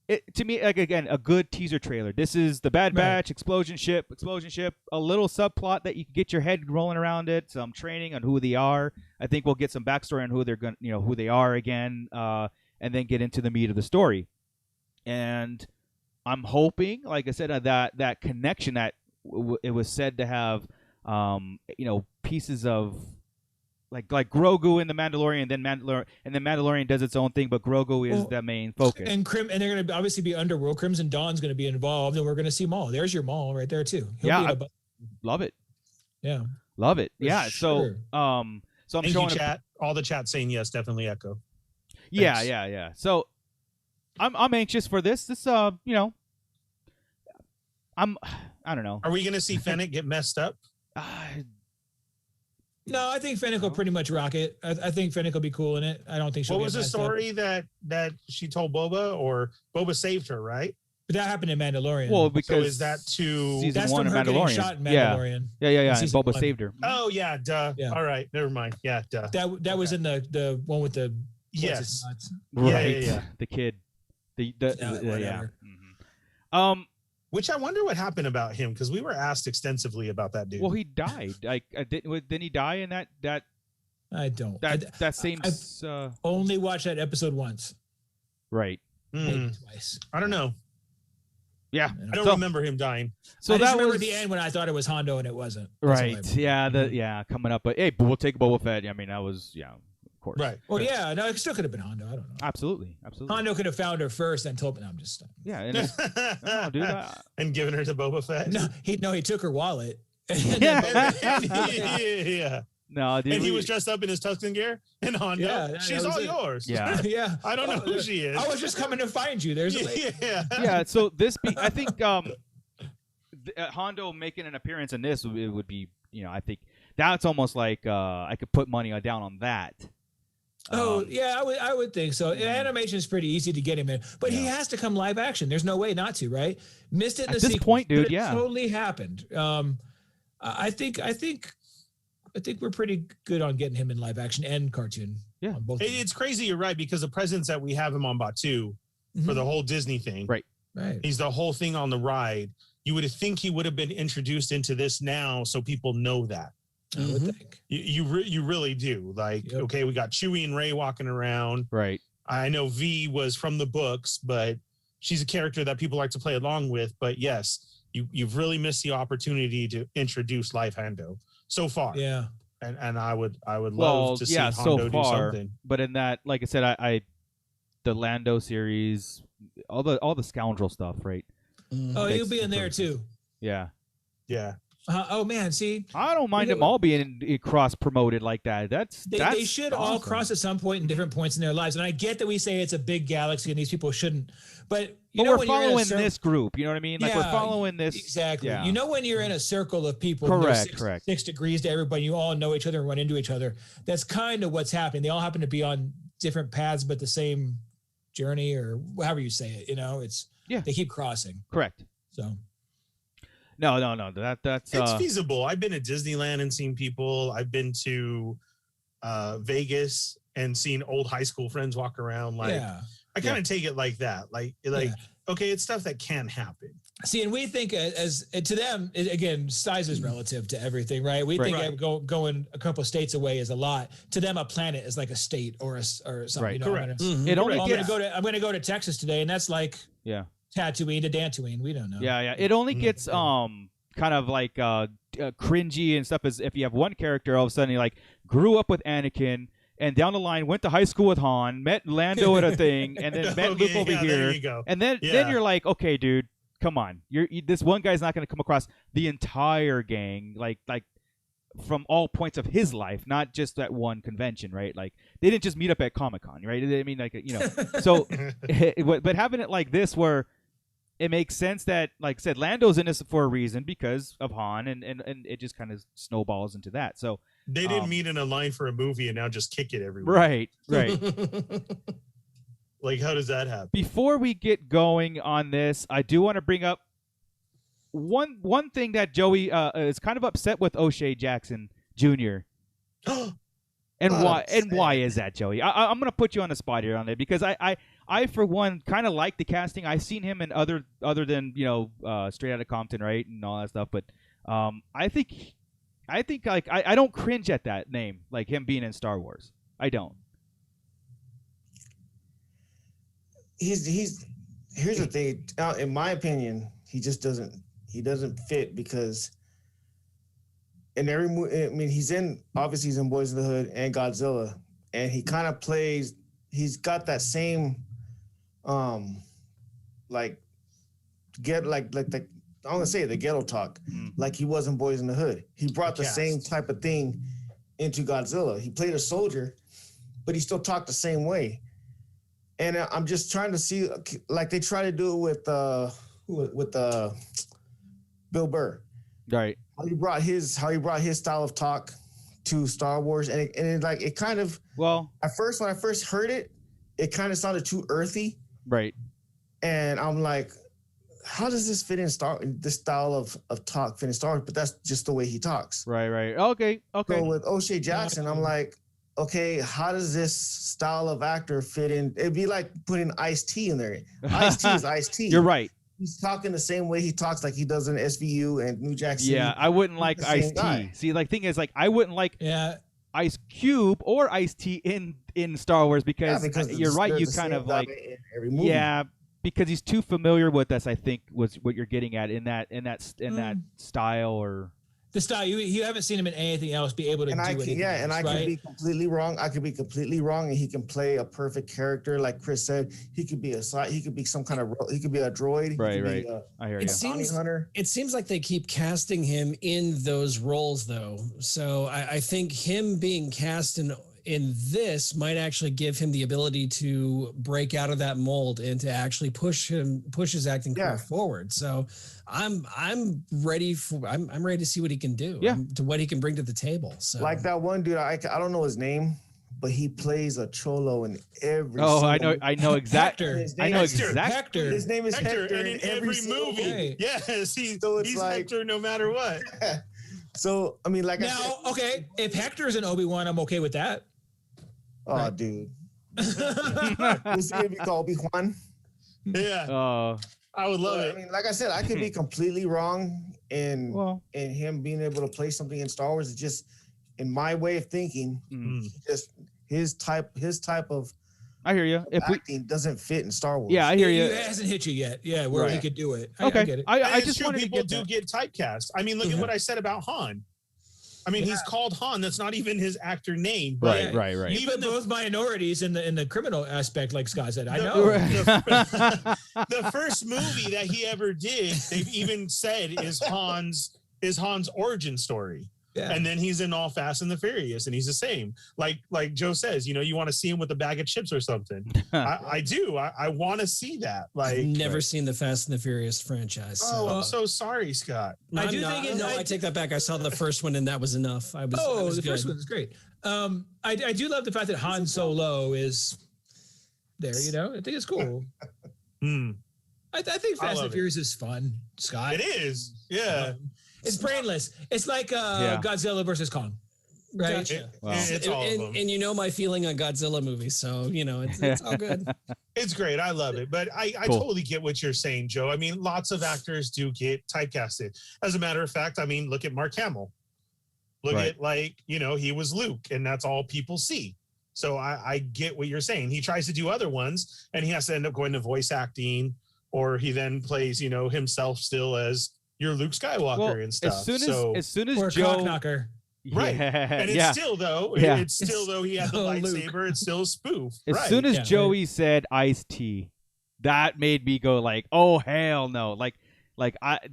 to me, like, again, a good teaser trailer. This is the Bad Batch, explosion ship, a little subplot that you can get your head rolling around it, some training on who they are. I think we'll get some backstory on who they're going, who they are again, and then get into the meat of the story. And I'm hoping, like I said, that connection that it was said to have, pieces of. Like Grogu in the Mandalorian, and then Mandalorian does its own thing, but Grogu is the main focus. And they're going to obviously be Underworld. Crimson Dawn's going to be involved, and we're going to see Maul. There's your Maul right there too. Love it. Yeah, love it. For yeah. sure. So I'm Thank showing you, chat. All the chat saying yes, definitely echo. Yeah, yeah. So I'm anxious for this. This I don't know. Are we going to see Fennec get messed up? No, I think Fennec will pretty much rock it. I think Fennec will be cool in it. I don't think she'll. What was the story that she told Boba, or Boba saved her, right? But that happened in Mandalorian. Well, because so is that to that's one from her Mandalorian. getting shot in Mandalorian. Yeah. And Boba saved her. Oh yeah, duh. Yeah. All right, never mind. Yeah, duh. That was in the one with the yes. Right. Yeah. The kid. Whatever. Mm-hmm. Which I wonder what happened about him, because we were asked extensively about that dude. Well, he died. Didn't he die in that? I don't. That same. I've only watched that episode once. Right. Maybe twice. I don't know. Yeah. I don't remember him dying. So I just remember the end when I thought it was Hondo and it wasn't. Right. Yeah. Coming up, but hey, we'll take Boba Fett. I mean, that was of course. Right. Well, yeah. No, it still could have been Hondo. I don't know. Absolutely. Hondo could have found her first and told me. No, I'm just. Yeah. And dude, and given her to Boba Fett. No, he took her wallet. Yeah. No, dude. And he was dressed up in his Tusken gear. And Hondo, yeah, she's all yours. Yeah. Yeah. I don't know who she is. I was just coming to find you. There's a lady. Yeah. So I think Hondo making an appearance in this would be, I think that's almost like I could put money down on that. Yeah, I would think so. Animation is pretty easy to get him in, but he has to come live action. There's no way not to, right? Missed it in the sequel. At this point, dude, It totally happened. I think we're pretty good on getting him in live action and cartoon. Yeah, on both. It's crazy. You're right, because the presence that we have him on Batu for the whole Disney thing. Right. He's the whole thing on the ride. You would think he would have been introduced into this now, so people know that. I would think. You really do. Like, okay, we got Chewie and Rey walking around. Right. I know V was from the books, but she's a character that people like to play along with. But yes, you've really missed the opportunity to introduce live Hondo so far. Yeah. And I would love to see Hondo do something. But in that, like I said, I the Lando series, all the scoundrel stuff, right? Oh, you'll be in there too. Yeah. Yeah. Oh man, see, I don't mind them all being cross promoted like that. They should all cross at some point in different points in their lives. And I get that we say it's a big galaxy and these people shouldn't, but we're following this group. You know what I mean? Like, we're following this. Exactly. Yeah. You know, when you're in a circle of people, correct. 6 degrees to everybody, you all know each other and run into each other. That's kind of what's happening. They all happen to be on different paths, but the same journey, or however you say it. They keep crossing. Correct. So. No. That's it's feasible. I've been to Disneyland and seen people. I've been to Vegas and seen old high school friends walk around. Like, I kind of take it like that. Okay, it's stuff that can happen. See, and we think as to them, again, size is relative to everything, right? We think going a couple of states away is a lot. To them, a planet is like a state or something. Right. You know, Correct. I'm going to go to Texas today, and that's like Tatooine to Dantooine. We don't know. Yeah. It only gets kind of like cringy and stuff as if you have one character all of a sudden he like grew up with Anakin and down the line went to high school with Han, met Lando at a thing, and then met Luke over here. There you go. And then you're like, okay, dude, come on. This one guy's not going to come across the entire gang like from all points of his life, not just that one convention, right? Like they didn't just meet up at Comic-Con, right? I mean, like, so but having it like this where it makes sense that, like I said, Lando's in this for a reason because of Han, and it just kind of snowballs into that. So they didn't meet in a line for a movie and now just kick it everywhere. Right. Like, how does that happen? Before we get going on this, I do want to bring up one thing that Joey is kind of upset with O'Shea Jackson Jr. And why is that, Joey? I'm going to put you on the spot here on it because I I for one kind of like the casting. I've seen him in other than Straight Outta Compton, right, and all that stuff. But I think like I don't cringe at that name, like him being in Star Wars. I don't. Here's the thing. In my opinion, he just doesn't fit because in every movie, I mean, he's in Boys in the Hood and Godzilla, and he kind of plays. He's got that same, like the I'm gonna say the ghetto talk, like he was in Boys in the Hood. He brought the same type of thing into Godzilla. He played a soldier, but he still talked the same way. And I'm just trying to see, like they try to do it with Bill Burr, right? How he brought his style of talk to Star Wars, and it kind of when I first heard it, it kind of sounded too earthy, right? And I'm like, how does this fit in this style of talk fit in Star Wars? But that's just the way he talks, right? Okay. So with O'Shea Jackson, I'm like, okay, how does this style of actor fit in? It'd be like putting Ice-T in there. Ice-T is Ice-T. You're right. He's talking the same way he talks like he does in SVU and New Jack City. Yeah, I wouldn't like Ice-T. See, like, thing is, like, I wouldn't like Ice Cube or Ice-T in Star Wars because you're right. You kind of like every movie. Yeah, because he's too familiar with us. I think was what you're getting at in that style or. The style you haven't seen him in anything else be able to do anything. Yeah, and I could be completely wrong. And he can play a perfect character, like Chris said. He could be he could be some kind of he could be a droid. Right. I hear you. It seems like they keep casting him in those roles though. So I think him being cast in this might actually give him the ability to break out of that mold and to actually push his acting career forward. So I'm ready to see what he can do. To what he can bring to the table. So like that one dude, I don't know his name, but he plays a cholo in every. I know exactly. Hector. His name is Hector and in every movie. Hey. Yes, he's like, Hector no matter what. So I mean, like okay, if Hector's an Obi-Wan, I'm okay with that. Oh, dude. This is be called Obi-Wan. Yeah. I would love it. I mean, like I said, I could be completely wrong in him being able to play something in Star Wars. It's just, in my way of thinking, just his type of I hear you. Acting doesn't fit in Star Wars. Yeah, I hear you. It hasn't hit you yet. Yeah, where he could do it. Okay. I get it. I just wanted people to get typecast. I mean, look at what I said about Han. I mean, he's called Han. That's not even his actor name. But right. Even those minorities in the criminal aspect, like Scott said, I know. The first movie that he ever did, they've even said is Han's origin story. Yeah. And then he's in all Fast and the Furious, and he's the same. Like Joe says, you want to see him with a bag of chips or something. I do. I want to see that. Like, I've never seen the Fast and the Furious franchise. So. Oh, I'm so sorry, Scott. I take that back. I saw the first one, and that was enough. The first one is great. I do love the fact that Han Solo is there. I think it's cool. I think Fast and Furious is fun, Scott. It is. Yeah. It's brainless. It's like Godzilla versus Kong, right? Gotcha. It's all of them. And my feeling on Godzilla movies, so it's all good. It's great. I love it. But I totally get what you're saying, Joe. I mean, lots of actors do get typecasted. As a matter of fact, I mean, look at Mark Hamill. Look at he was Luke, and that's all people see. So I get what you're saying. He tries to do other ones, and he has to end up going to voice acting, or he then plays, himself still as your Luke Skywalker and stuff. As soon as or Joe Knocker. Right. And it's still though he had the lightsaber, Luke. It's still a spoof. As soon as Joey said Ice-T, that made me go like, oh hell no.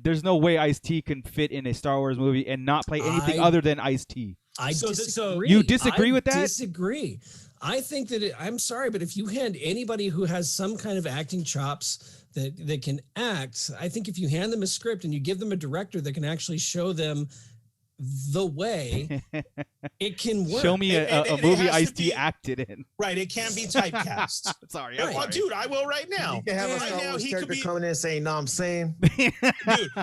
There's no way Ice-T can fit in a Star Wars movie and not play anything other than Ice-T. I disagree. You disagree with that? I disagree. I think that I'm sorry, but if you hand anybody who has some kind of acting chops that can act, I think if you hand them a script and you give them a director that can actually show them the way, it can work. Show me a movie Ice-T acted in. Right, it can be typecast. Sorry. Oh, dude, I will right now. You can have a Star Wars character coming in and saying, "No, I'm saying." Dude,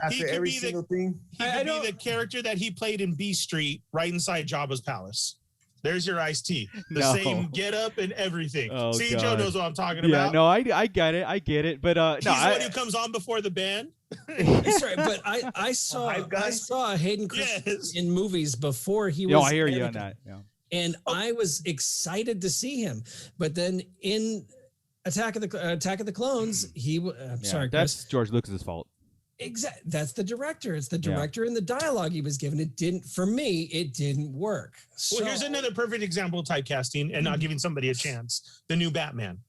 after every single thing. He could be the character that he played in B Street, right inside Jabba's palace. There's your iced tea. The No. same get up and everything. Oh, See, God. Joe knows what I'm talking Yeah, about. no, I get it. But He's the one who comes on before the band. That's right. But I saw Hayden Christensen in movies before he was. No, I hear you on that. Yeah. And I was excited to see him, but then in Attack of the Clones, sorry, that's Chris. George Lucas's fault. Exactly. That's the director. It's the director and the dialogue he was given. It didn't work. Well, here's another perfect example of typecasting and not giving somebody a chance. The new Batman.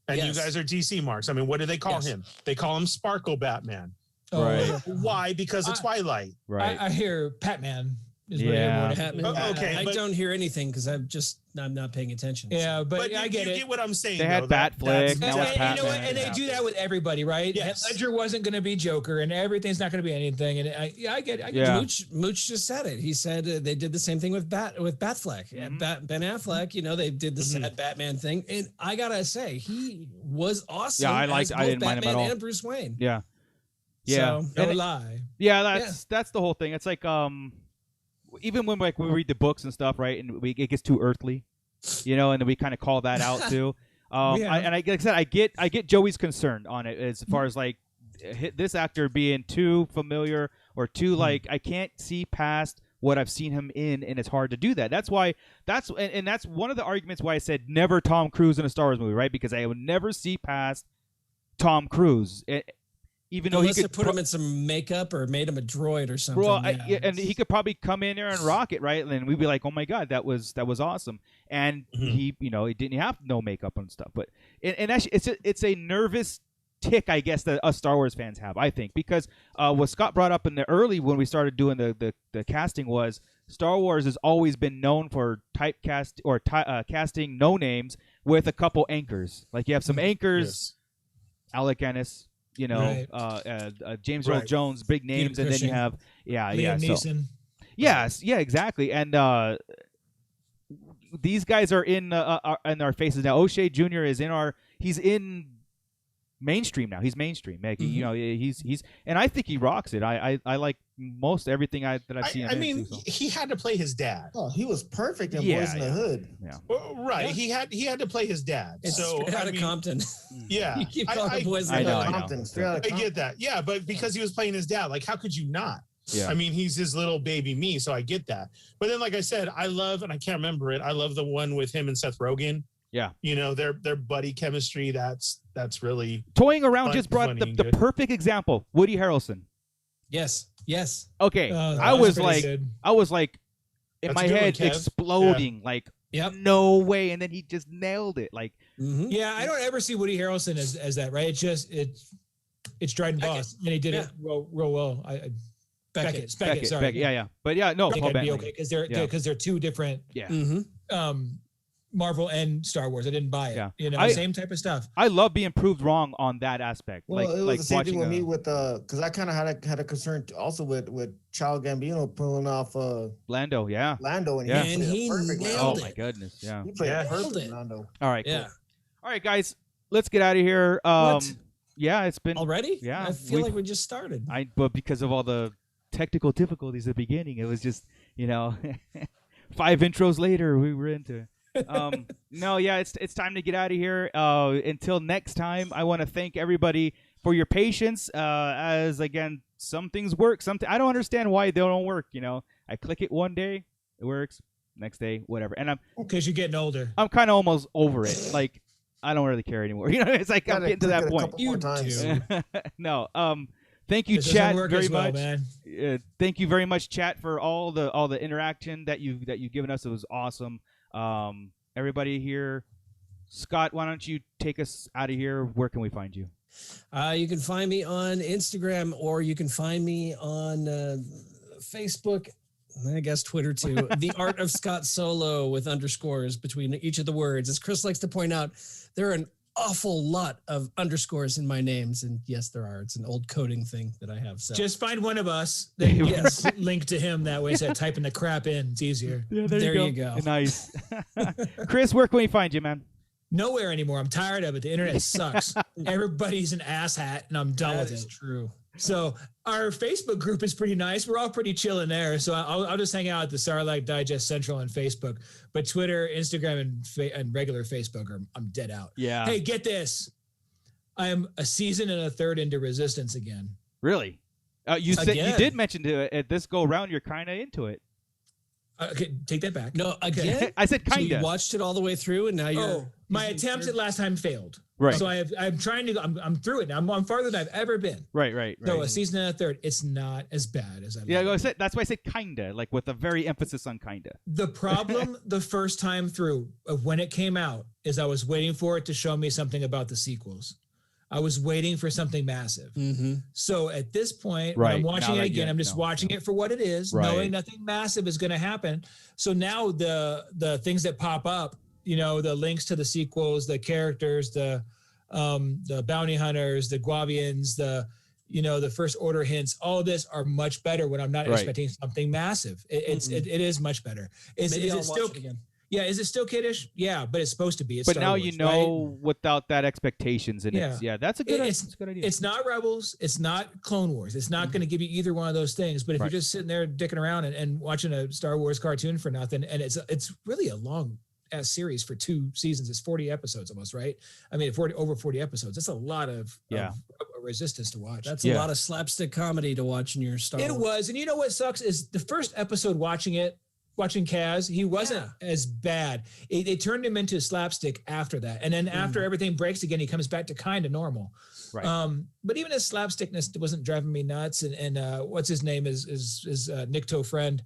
And you guys are DC marks. I mean, what do they call him? They call him Sparkle Batman. Oh, right. Why? Because of Twilight. Right. I hear Patman. Okay, I don't hear anything because I'm not paying attention. Yeah, but I you get what I'm saying. They had Batfleck. Now it's and, you know what? Batman. And they do that with everybody, right? Yes. Ledger wasn't going to be Joker, and everything's not going to be anything. And I get it. Yeah. Mooch just said it. He said they did the same thing with Batfleck. Mm-hmm. Ben Affleck, they did the sad Batman thing, and I gotta say he was awesome. Yeah, I Batman didn't mind him at all. and Bruce Wayne. Yeah. Yeah. So, no lie. Yeah, that's the whole thing. It's like even when we read the books and stuff, right, and it gets too earthly, and then we kind of call that out too. Like I said, I get Joey's concern on it as far as like this actor being too familiar or too like I can't see past what I've seen him in, and it's hard to do that. That's why that's one of the arguments why I said never Tom Cruise in a Star Wars movie, right? Because I would never see past Tom Cruise. Even though unless he could put him in some makeup or made him a droid or something. Bro, and he could probably come in there and rock it, right? And we'd be like, "Oh my God, that was awesome!" And he didn't have no makeup and stuff. But and actually, it's a nervous tick, I guess, that us Star Wars fans have. I think because what Scott brought up in the early when we started doing the casting was Star Wars has always been known for typecast or casting no names with a couple anchors. Like you have some anchors, Alec Guinness. James Earl Jones, big names, and then you have Liam Neeson. Yes, yeah, exactly. And these guys are in our faces now. O'Shea Jr. he's in mainstream now. He's mainstream. Like, he's and I think he rocks it. I like most everything that I've seen. I mean, he had to play his dad. Oh, he was perfect in Boys in the Hood. Yeah, right. Yeah. He had to play his dad. It's so straight out of Compton. Yeah, you keep calling Boys in the Hood. I get that. Yeah, but because he was playing his dad, like how could you not? Yeah. I mean, he's his little baby me, so I get that. But then, like I said, I love, and I can't remember it. I love the one with him and Seth Rogen. Yeah, their buddy chemistry. That's really Toying Around just brought the perfect example. Woody Harrelson. Yes. Okay, I was like, in my head exploding. Like, no way, and then he just nailed it. Like, yeah, I don't ever see Woody Harrelson as that. Right? It's Dryden Voss, and he did it real well. Beckett. Sorry. Beckett, yeah. But yeah, no, Paul Bettany. Okay, because they're two different. Yeah. Marvel and Star Wars. I didn't buy it. Yeah. Same type of stuff. I love being proved wrong on that aspect. Well, it was the same thing with me with because I kind of had a concern also with Child Gambino pulling off Lando. Yeah. Lando, and he nailed it. Oh my goodness. Yeah. He played perfect, Lando. All right. Cool. Yeah. All right, guys. Let's get out of here. Yeah, it's been already. Yeah. I feel like we just started. But because of all the technical difficulties at the beginning, it was just 5 intros later we were into it. It's time to get out of here. Until next time, I want to thank everybody for your patience. As again, some things work. I don't understand why they don't work. I click it one day, it works. Next day, whatever. And because you're getting older. I'm kind of almost over it. Like I don't really care anymore. It's like I'm getting to that point. You do. No. Thank you, chat, very much. Man. Thank you very much, chat, for all the interaction that you've given us. It was awesome. Everybody here, Scott, why don't you take us out of here? Where can we find you? You can find me on Instagram, or you can find me on Facebook, I guess Twitter too. The Art of Scott Solo with underscores between each of the words. As Chris likes to point out, there are an awful lot of underscores in my names, and yes, there are. It's an old coding thing that I have. So just find one of us. Yes, link to him that way. Instead of typing the crap in, it's easier. Yeah, there you go. Nice. Chris, where can we find you, man? Nowhere anymore. I'm tired of it. The internet sucks. Everybody's an asshat, and I'm done with it. True. So our Facebook group is pretty nice. We're all pretty chill in there. So I'll just hang out at the Sarlacc Digest Central on Facebook. But Twitter, Instagram, and regular Facebook, I'm dead out. Yeah. Hey, get this. I am a season and a third into Resistance again. Really? You said you did mention at this go round you're kind of into it. Okay, take that back. No, again. I said kind of. So you watched it all the way through, and now you're. Oh, my attempt at last time failed. Right. So I'm trying to. I'm through it now. I'm farther than I've ever been. Right. So a season and a third. It's not as bad as I. Yeah, that's why I said kinda, like with a very emphasis on kinda. The problem the first time through of when it came out is I was waiting for it to show me something about the sequels. I was waiting for something massive. Mm-hmm. So at this point, when I'm watching it again, I'm just watching it for what it is, knowing nothing massive is going to happen. So now the things that pop up, the links to the sequels, the characters, the bounty hunters, the Guavians, the first order hints, all of this are much better when I'm not expecting something massive. It is much better. Maybe I'll watch it again. Yeah, is it still kiddish? Yeah, but it's supposed to be. It's but Star now Wars, without that expectations, and that's a good idea. It's not Rebels. It's not Clone Wars. It's not going to give you either one of those things. But if you're just sitting there dicking around and watching a Star Wars cartoon for nothing, and it's really a long series for 2 seasons. It's 40 episodes almost, right? I mean, over 40 episodes. That's a lot of Resistance to watch. That's a lot of slapstick comedy to watch in your Star Wars. It was, and you know what sucks is the first episode watching Kaz, he wasn't as bad. They turned him into slapstick after that. And then after everything breaks again, he comes back to kind of normal. Right. But even his slapstickness wasn't driving me nuts. And what's his name is Nikto friend.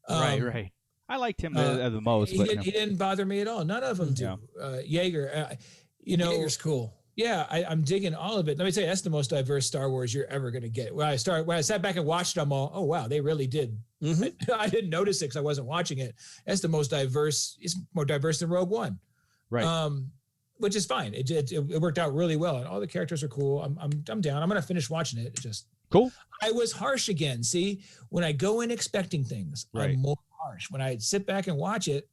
Right. I liked him the most. He didn't bother me at all. None of them do. Jaeger, Jaeger's cool. Yeah, I'm digging all of it. Let me tell you, that's the most diverse Star Wars you're ever going to get. When I sat back and watched them all, oh, wow, they really did. Mm-hmm. I didn't notice it because I wasn't watching it. That's the most diverse. It's more diverse than Rogue One. Right. Which is fine. It worked out really well. And all the characters are cool. I'm down. I'm going to finish watching it. Just cool. I was harsh again. See, when I go in expecting things, I'm more harsh. When I sit back and watch it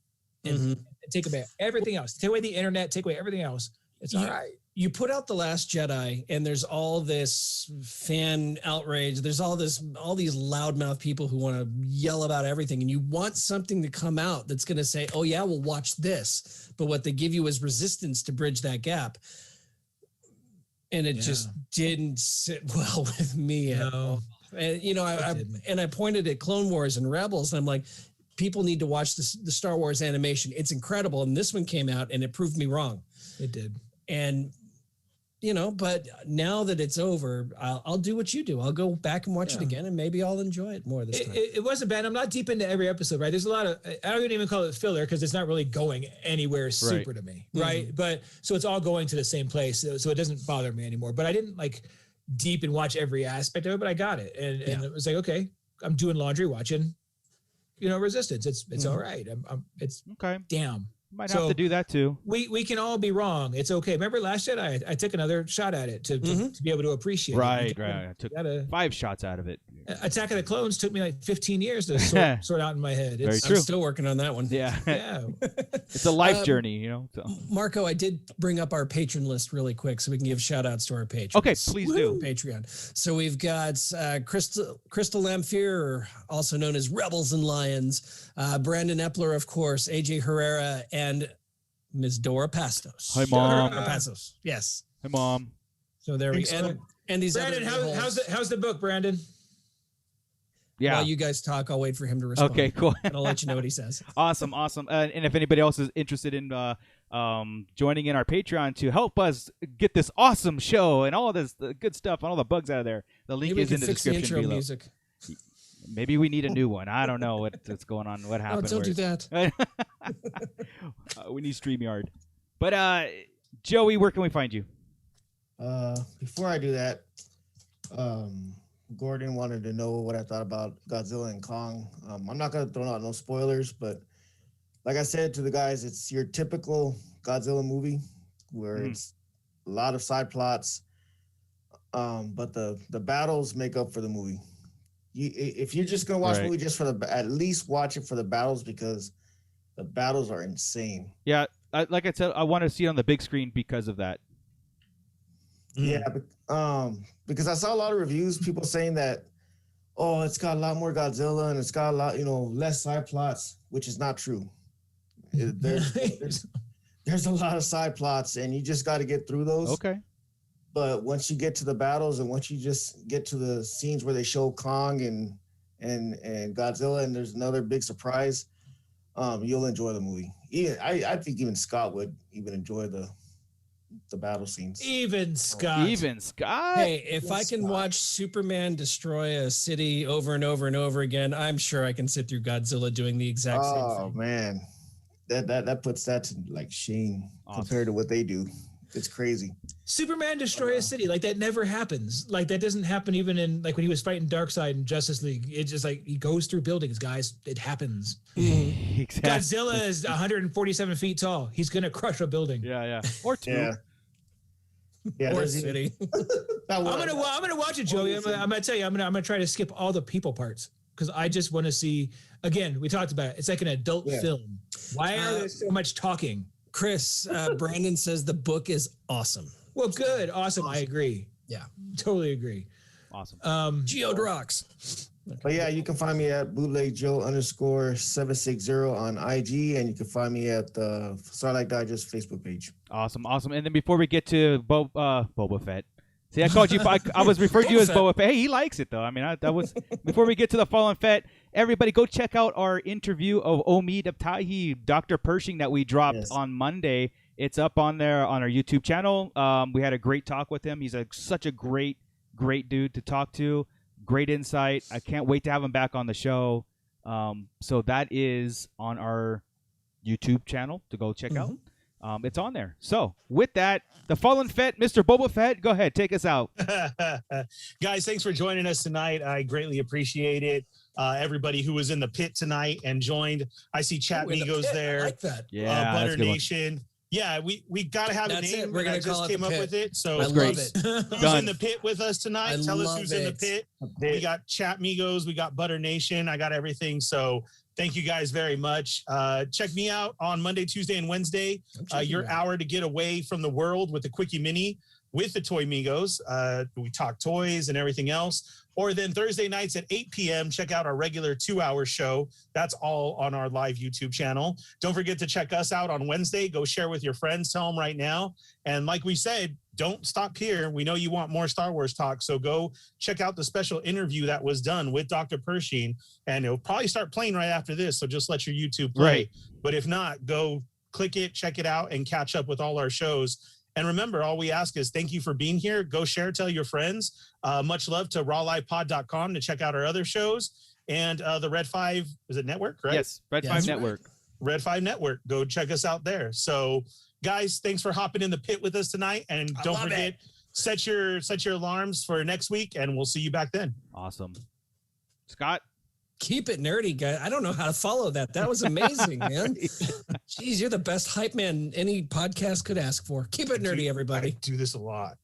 and take away everything else, take away the internet, take away everything else, it's all right. You put out The Last Jedi, and there's all this fan outrage. There's all these loudmouth people who want to yell about everything, and you want something to come out that's going to say, "Oh yeah, we'll watch this." But what they give you is Resistance to bridge that gap, and it just didn't sit well with me at all. And I pointed at Clone Wars and Rebels, and I'm like, people need to watch the Star Wars animation. It's incredible, and this one came out, and it proved me wrong. It did, and. But now that it's over, I'll do what you do. I'll go back and watch it again, and maybe I'll enjoy it more this time. It wasn't bad. I'm not deep into every episode, right? There's a lot of, I don't even call it filler because it's not really going anywhere super to me, right? But so it's all going to the same place. So it doesn't bother me anymore. But I didn't deep and watch every aspect of it, but I got it. And it was like, okay, I'm doing laundry, watching, Resistance. It's all right. It's okay. Damn. Might have to do that too. We can all be wrong. It's okay. Remember Last Jedi? I took another shot at it to be able to appreciate it. Right. I took 5 shots out of it. Attack of the Clones took me 15 years to sort out in my head. Very true. I'm still working on that one. Yeah. It's a life journey, So. Marco, I did bring up our patron list really quick so we can give shout outs to our patrons. Okay, please do. Patreon. So we've got Crystal Lamphere, also known as Rebels and Lions, Brandon Epler, of course, AJ Herrera, and Ms. Dora Pastos. Hi, Mom. Dora Pastos. Yes. Hi, Mom. So there we go. And these Brandon, how's the book, Brandon? Yeah. While you guys talk, I'll wait for him to respond. Okay, cool. And I'll let you know what he says. Awesome. And if anybody else is interested in joining in our Patreon to help us get this awesome show and all of this good stuff and all the bugs out of there, the link is in the description below. Music. Maybe we need a new one. I don't know what's going on. What happened? Don't do that. We need StreamYard. But Joey, where can we find you? Before I do that, Gordon wanted to know what I thought about Godzilla and Kong. I'm not going to throw out no spoilers, but like I said to the guys, it's your typical Godzilla movie where it's a lot of side plots, but the battles make up for the movie. If you're just going to watch the movie just at least watch it for the battles because the battles are insane. Yeah, like I said, I want to see it on the big screen because of that. Yeah, because I saw a lot of reviews, people saying that, oh, it's got a lot more Godzilla and it's got a lot, less side plots, which is not true. There's a lot of side plots, and you just got to get through those. Okay. But once you get to the battles, and once you just get to the scenes where they show Kong and Godzilla, and there's another big surprise, you'll enjoy the movie. I think even Scott would even enjoy the battle scenes. Even Scott. Hey, if I can watch Superman destroy a city over and over and over again, I'm sure I can sit through Godzilla doing the exact same thing. Oh man, that puts that to like shame compared to what they do. It's crazy. Superman destroy a city, like that never happens. Like that doesn't happen even in like when he was fighting Darkseid in Justice League. It's just like he goes through buildings, guys. It happens. Exactly. Godzilla is 147 feet tall. He's gonna crush a building. Yeah. Or two. Yeah, or a city. I'm gonna watch it, Joey. I'm gonna tell you, I'm gonna try to skip all the people parts because I just want to see. Again, we talked about it. It's like an adult film. Why are there so much talking? Chris, Brandon says the book is awesome. Well, good, awesome. I agree. Yeah, totally agree. Awesome. Geode rocks. But yeah, you can find me at bootlegjoe_760 on IG, and you can find me at the Sarlacc Digest Facebook page. Awesome. And then before we get to Boba Fett. See, I called you. I was referred to you as Boba Fett. Hey, he likes it though. I mean, that was before we get to the Fallen Fett. Everybody, go check out our interview of Omid Abtahi, Dr. Pershing, that we dropped on Monday. It's up on there on our YouTube channel. We had a great talk with him. He's such a great dude to talk to. Great insight. I can't wait to have him back on the show. So that is on our YouTube channel to go check out. It's on there. So with that, the Fallen Fett, Mr. Boba Fett, go ahead, take us out. Guys, thanks for joining us tonight. I greatly appreciate it. Everybody who was in the pit tonight and joined. I see Chat Migos there. I like that. Yeah, Butter Nation. Yeah, we got to have a name. We're gonna just came up with it. So I love it. Who's in the pit with us tonight? Tell us who's in the pit. We got Chat Migos. We got Butter Nation. I got everything. So thank you guys very much. Check me out on Monday, Tuesday, and Wednesday. Your hour to get away from the world with the Quickie Mini with the Toy Migos. We talk toys and everything else. Or then Thursday nights at 8 p.m., check out our regular 2-hour show. That's all on our live YouTube channel. Don't forget to check us out on Wednesday. Go share with your friends. Tell them right now. And like we said, don't stop here. We know you want more Star Wars talk. So go check out the special interview that was done with Dr. Pershing. And it'll probably start playing right after this. So just let your YouTube play. Right. But if not, go click it, check it out, and catch up with all our shows. And remember, all we ask is thank you for being here. Go share, tell your friends. Much love to rawlivepod.com to check out our other shows. And the Red 5, is it network, right? Yes, Red 5 Network. Red 5 Network. Go check us out there. So, guys, thanks for hopping in the pit with us tonight. And don't forget, set your alarms for next week, and we'll see you back then. Awesome. Scott? Keep it nerdy, guys. I don't know how to follow that. That was amazing, man. Jeez, you're the best hype man any podcast could ask for. Keep it nerdy, everybody. I do this a lot.